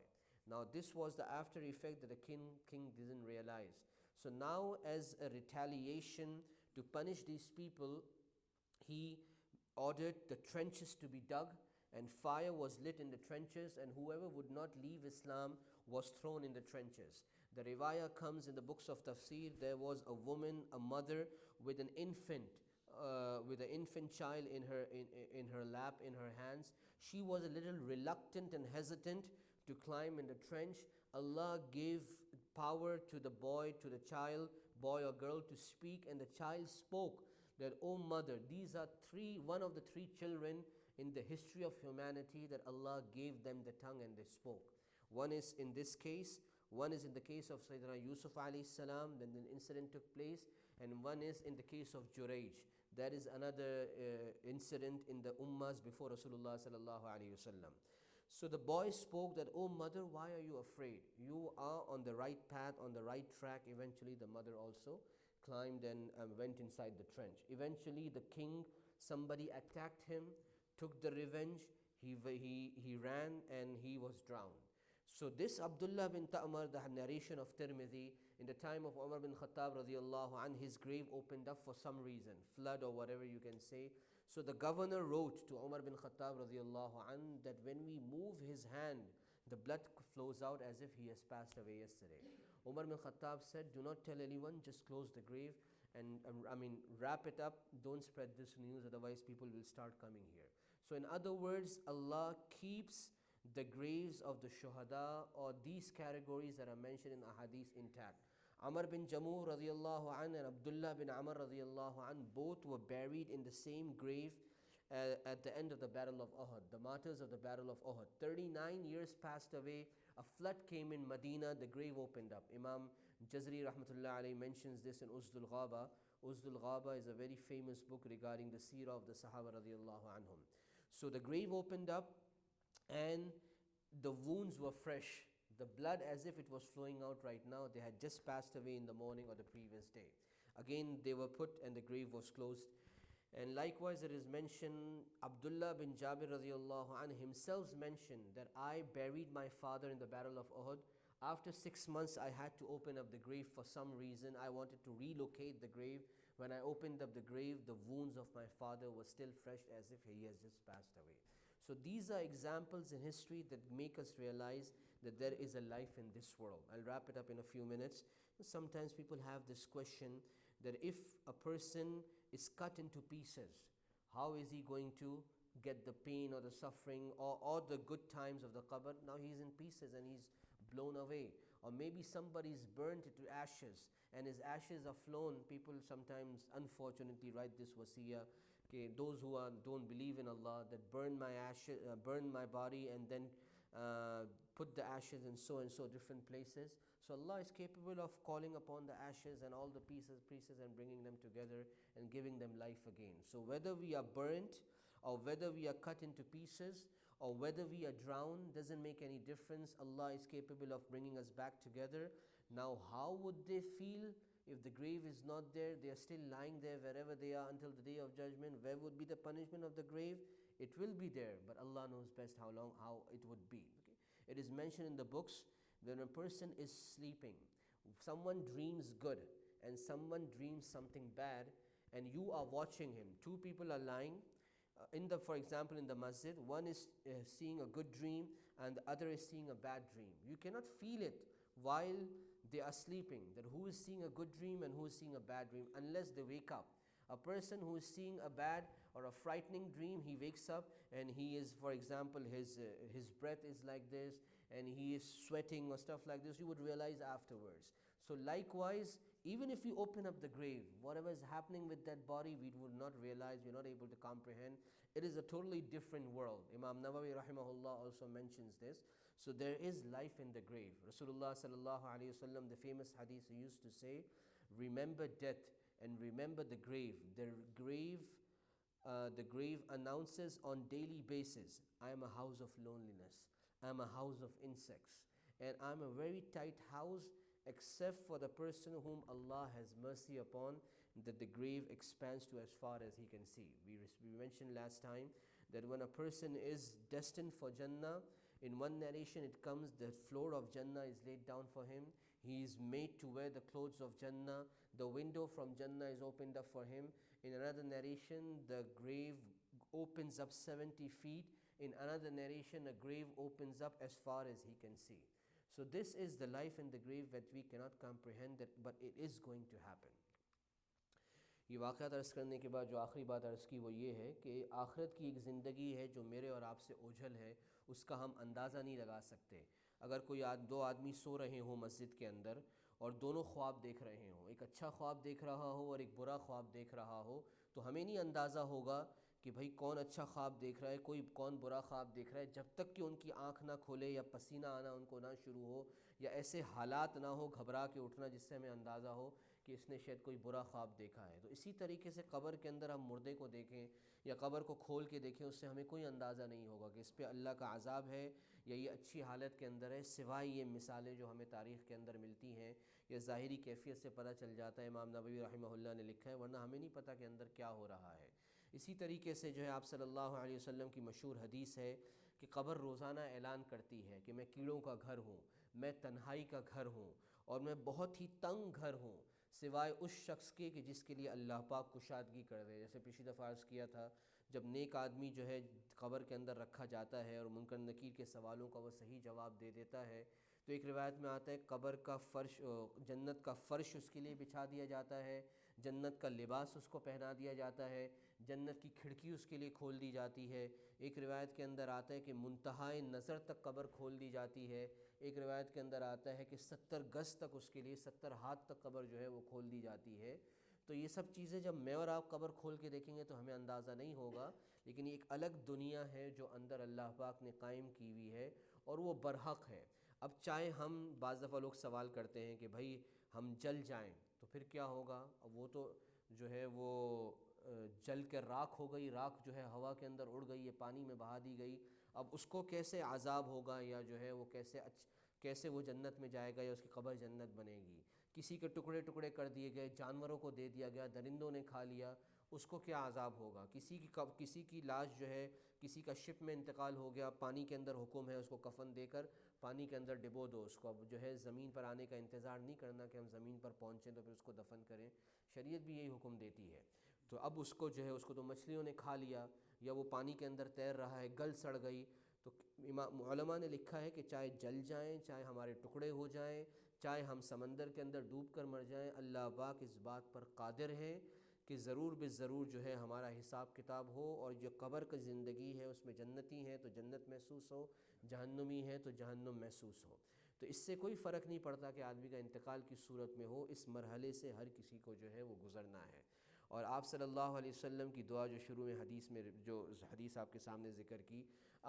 Now this was the after effect that the king didn't realize. So now, as a retaliation to punish these people, he ordered the trenches to be dug, and fire was lit in the trenches, and whoever would not leave Islam was thrown in the trenches. The riwayah comes in the books of tafsir. There was a woman, a mother with an infant child in her lap, in her hands. She was a little reluctant and hesitant to climb in the trench. Allah gave power to the boy, to the child, boy or girl, to speak, and the child spoke that, "O mother," these are one of the three children in the history of humanity that Allah gave them the tongue and they spoke. One is in this case, one is in the case of Sayyidina Yusuf alayhi salam, then the incident took place, and one is in the case of Jurayj. That is another incident in the ummahs before Rasulullah sallallahu alayhi wasallam. So the boy spoke that, "Oh mother, why are you afraid? You are on the right path, on the right track." Eventually the mother also climbed and went inside the trench. Eventually the king, somebody attacked him, took the revenge, he ran and he was drowned. So this Abdullah bin Ta'mar, the narration of Tirmidhi, in the time of Umar bin Khattab radiallahu anh, his grave opened up for some reason, flood or whatever you can say. So the governor wrote to Umar bin Khattab radiallahu anh that when we move his hand, the blood flows out as if he has passed away yesterday. Umar bin Khattab said, "Do not tell anyone, just close the grave and wrap it up, don't spread this news, otherwise people will start coming here." So in other words, Allah keeps the graves of the shuhada, or these categories that are mentioned in the hadith, intact. Amr bin Jamuh radiallahu an and Abdullah bin Amr radiallahu an, both were buried in the same grave, at the end of the Battle of Uhud, the martyrs of the Battle of Uhud. 39 years passed away, a flood came in Medina, the grave opened up. Imam Jazri rahmatullah alayhi mentions this in Uzdul Ghaba. Uzdul Ghaba is a very famous book regarding the seerah of the Sahaba radiallahu anhum. So the grave opened up and the wounds were fresh. The blood as if it was flowing out right now. They had just passed away in the morning or the previous day. Again they were put and the grave was closed. And likewise it is mentioned, Abdullah bin Jabir radiallahu anhu himself mentioned that I buried my father in the Battle of Uhud. After 6 months I had to open up the grave for some reason. I wanted to relocate the grave. When I opened up the grave, the wounds of my father were still fresh as if he has just passed away. So these are examples in history that make us realize that there is a life in this world. I'll wrap it up in a few minutes. Sometimes people have this question that if a person is cut into pieces, how is he going to get the pain or the suffering or the good times of the qabr? Now he's in pieces and he's blown away. Or maybe somebody's burnt into ashes and his ashes are flown. People sometimes unfortunately write this wasiyah, okay, those who don't believe in Allah, that burn my ashes, burn my body and then put the ashes in so and so different places. So Allah is capable of calling upon the ashes and all the pieces and bringing them together and giving them life again. So whether we are burnt or whether we are cut into pieces or whether we are drowned, doesn't make any difference. Allah is capable of bringing us back together. Now how would they feel if the grave is not there? They are still lying there wherever they are until the day of judgment. Where would be the punishment of the grave? It will be there, but Allah knows best how it would be. Okay? It is mentioned in the books when a person is sleeping, someone dreams good and someone dreams something bad, and you are watching him. Two people are lying for example in the masjid. One is seeing a good dream and the other is seeing a bad dream. You cannot feel it while they are sleeping, that who is seeing a good dream and who is seeing a bad dream, unless they wake up. A person who is seeing a bad or a frightening dream, he wakes up and he is, for example, his breath is like this and he is sweating or stuff like this, you would realize afterwards. So likewise, even if we open up the grave, whatever is happening with that body, we would not realize, we're not able to comprehend. It is a totally different world. Imam Nawawi rahimahullah also mentions this. So there is life in the grave. Rasulullah sallallahu alayhi wasallam, the famous hadith, he used to say, remember death and remember the grave. The grave announces on daily basis, I am a house of loneliness, I am a house of insects, and I am a very tight house except for the person whom Allah has mercy upon, that the grave expands to as far as he can see. We mentioned last time that when a person is destined for Jannah, in one narration it comes, the floor of Jannah is laid down for him. He is made to wear the clothes of Jannah. The window from Jannah is opened up for him. In another narration, the grave opens up 70 feet. In another narration, a grave opens up as far as he can see. So this is the life in the grave that we cannot comprehend, but it is going to happen. ये वाक़यात अर्ज़ करने के बाद जो आखिरी बात अर्ज़ की वो ये है कि आखिरत की एक ज़िंदगी है जो मेरे और आपसे ओझल है, उसका हम अंदाज़ा नहीं लगा सकते. अगर कोई दो आदमी सो रहे हों मस्जिद के अंदर और दोनों ख्वाब देख रहे हों, एक अच्छा ख्वाब देख रहा हो और एक बुरा ख्वाब देख रहा हो, तो हमें नहीं अंदाज़ा होगा कि भाई कौन अच्छा ख्वाब देख रहा है, कौन बुरा ख्वाब देख रहा है, जब तक कि उनकी आँख ना खोले या पसीना आना उनको ना शुरू हो या ऐसे हालात ना हो, घबरा के उठना जिससे हमें अंदाज़ा हो कि इसने शायद कोई बुरा ख्वाब देखा है. तो इसी तरीके से कब्र के अंदर हम मुर्दे को देखें या कब्र को खोल के देखें, उससे हमें कोई अंदाज़ा नहीं होगा कि इस पे अल्लाह का अज़ाब है या ये अच्छी हालत के अंदर है, सिवाय ये मिसालें जो हमें तारीख़ के अंदर मिलती हैं या ज़ाहिरी कैफियत से पता चल जाता है. इमाम नबवी रहमहुल्लाह ने लिखा है, वरना हमें नहीं पता कि अंदर क्या हो रहा है. इसी तरीके से जो है आप सल्लल्लाहु अलैहि वसल्लम की मशहूर हदीस है कि कब्र रोज़ाना ऐलान करती है कि मैं कीड़ों का घर हूँ, मैं तन्हाई का घर हूँ और मैं बहुत ही तंग घर हूँ, सिवाय उस शख्स के कि जिसके लिए अल्लाह पाक कुशादगी कर दे. जैसे पिछली दफ़ा अर्ज़ किया था, जब नेक आदमी जो है कब्र के अंदर रखा जाता है और मुनकर नकीर के सवालों का वो सही जवाब दे देता है, तो एक रिवायत में आता है कब्र का फ़र्श, जन्नत का फ़र्श उसके लिए बिछा दिया जाता है, जन्नत का लिबास उसको पहना दिया जाता है, जन्नत की खिड़की उसके लिए खोल दी जाती है. एक रिवायत के अंदर आता है कि मुंतहाए नज़र तक कब्र खोल दी जाती है. एक रिवायत के अंदर आता है कि 70 गज़ तक उसके लिए, 70 हाथ तक कब्र जो है वो खोल दी जाती है. तो تو یہ سب چیزیں جب میں اور آپ قبر کھول کے دیکھیں گے تو ہمیں اندازہ نہیں ہوگا، لیکن یہ ایک الگ دنیا ہے جو اندر اللہ پاک نے قائم کی ہوئی ہے اور وہ برحق ہے۔ اب چاہے ہم بعض دفعہ لوگ سوال کرتے ہیں کہ بھائی ہم جل جائیں تو پھر کیا ہوگا؟ اب وہ تو جو ہے وہ جل کے راکھ ہو گئی، راکھ جو ہے ہوا کے اندر اڑ گئی، یہ پانی میں بہا دی گئی، اب اس کو کیسے عذاب ہوگا، یا جو ہے وہ کیسے وہ جنت میں جائے گا، یا اس کی قبر جنت بنے گی؟ کسی کے ٹکڑے ٹکڑے کر دیے گئے، جانوروں کو دے دیا گیا، درندوں نے کھا لیا، اس کو کیا عذاب ہوگا؟ کسی کی لاش جو ہے کسی کا شپ میں انتقال ہو گیا، پانی کے اندر حکم ہے اس کو کفن دے کر پانی کے اندر ڈبو دو اس کو، اب جو ہے زمین پر آنے کا انتظار نہیں کرنا کہ ہم زمین پر پہنچیں تو پھر اس کو دفن کریں، شریعت بھی یہی حکم دیتی ہے۔ تو اب اس کو جو ہے اس کو تو مچھلیوں نے کھا لیا، یا وہ پانی کے اندر تیر رہا ہے، گل سڑ گئی، تو علماء نے لکھا ہے کہ چاہے جل جائیں، چاہے ہمارے ٹکڑے ہو جائیں، چاہے ہم سمندر کے اندر ڈوب کر مر جائیں، اللہ پاک اس بات پر قادر ہے کہ ضرور ضرور جو ہے ہمارا حساب کتاب ہو، اور جو قبر کی زندگی ہے اس میں جنتی ہیں تو جنت محسوس ہو، جہنمی ہے تو جہنم محسوس ہو۔ تو اس سے کوئی فرق نہیں پڑتا کہ آدمی کا انتقال کس صورت میں ہو، اس مرحلے سے ہر کسی کو جو ہے وہ گزرنا ہے۔ اور آپ صلی اللہ علیہ وسلم کی دعا جو شروع میں حدیث میں جو حدیث آپ کے سامنے ذکر کی،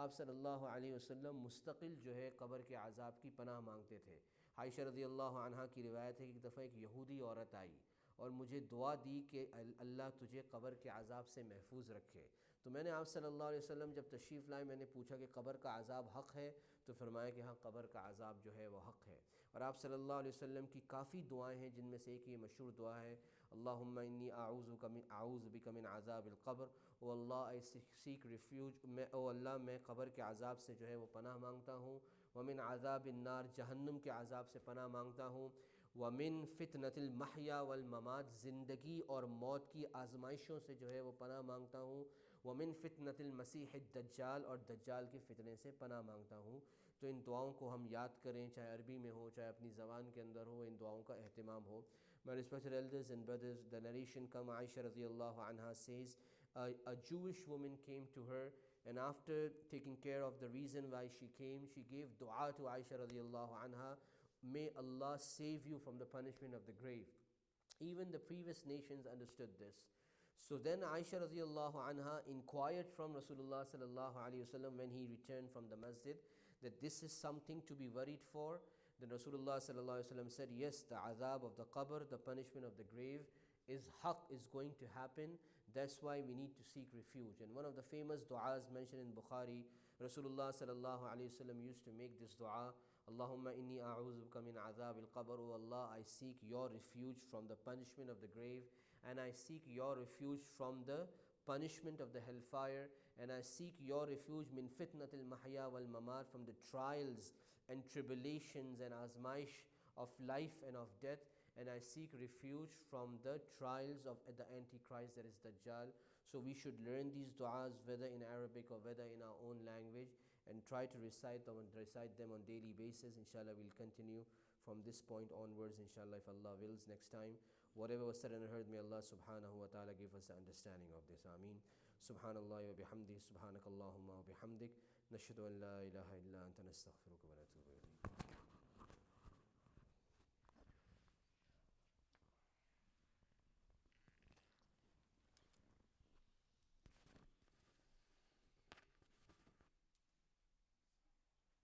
آپ صلی اللہ علیہ وسلم مستقل جو ہے قبر کے عذاب کی پناہ مانگتے تھے۔ عائشہ رضی اللہ عنہا کی روایت ہے کہ ایک دفعہ ایک یہودی عورت آئی اور مجھے دعا دی کہ اللہ تجھے قبر کے عذاب سے محفوظ رکھے۔ تو میں نے آپ صلی اللہ علیہ وسلم جب تشریف لائے، میں نے پوچھا کہ قبر کا عذاب حق ہے؟ تو فرمایا کہ ہاں، قبر کا عذاب جو ہے وہ حق ہے۔ اور آپ صلی اللہ علیہ وسلم کی کافی دعائیں ہیں، جن میں سے ایک یہ مشہور دعا ہے، اللہم انی اعوذ بک من عذاب القبر، او اللہ I seek refuge، او اللہ میں قبر کے عذاب سے جو ہے وہ پناہ مانگتا ہوں، ومن عذاب النار، جہنم کے عذاب سے پناہ مانگتا ہوں، ومن فتنۃ المحیا والممات، زندگی اور موت کی آزمائشوں سے جو ہے وہ پناہ مانگتا ہوں، ومن فتنۃ المسیح الدجال، اور دجال کے فتنے سے پناہ مانگتا ہوں۔ تو ان دعاؤں کو ہم یاد کریں، چاہے عربی میں ہو چاہے اپنی زبان کے اندر ہو، ان دعاؤں کا اہتمام ہو۔ My respected elders and brothers, the narration come, Aisha radiallahu anha says, a Jewish woman came to her, and after taking care of the reason why she came, she gave dua to Aisha radiallahu anha, may Allah save you from the punishment of the grave. Even the previous nations understood this. So then Aisha radiallahu anha inquired from Rasulullah sallallahu alayhi wasallam when he returned from the masjid that this is something to be worried for. Then Rasulullah sallallahu alayhi wasallam said, yes, the azab of the qabr, the punishment of the grave is haq, is going to happen. That's why we need to seek refuge. And one of the famous du'as mentioned in Bukhari, Rasulullah sallallahu alayhi wasallam used to make this du'a, Allahumma inni a'udhu bika min azab al-qabr, O Allah, I seek your refuge from the punishment of the grave, and I seek your refuge from the punishment of the hellfire, and I seek your refuge min fitnat al-mahya wal-mamat, from the trials and tribulations and azmaish of life and of death, and I seek refuge from the trials of the Antichrist, that is Dajjal. So we should learn these du'as whether in Arabic or whether in our own language, and try to recite them on daily basis. Inshallah, we'll continue from this point onwards, inshallah, if Allah wills, next time. Whatever was said and heard, may Allah subhanahu wa ta'ala give us the understanding of this. Ameen. Subhanallah wa bihamdi, subhanakallahumma wa bihamdik, nashhadu an la ilaha illa anta nastaghfiruka wa natubu ilayk.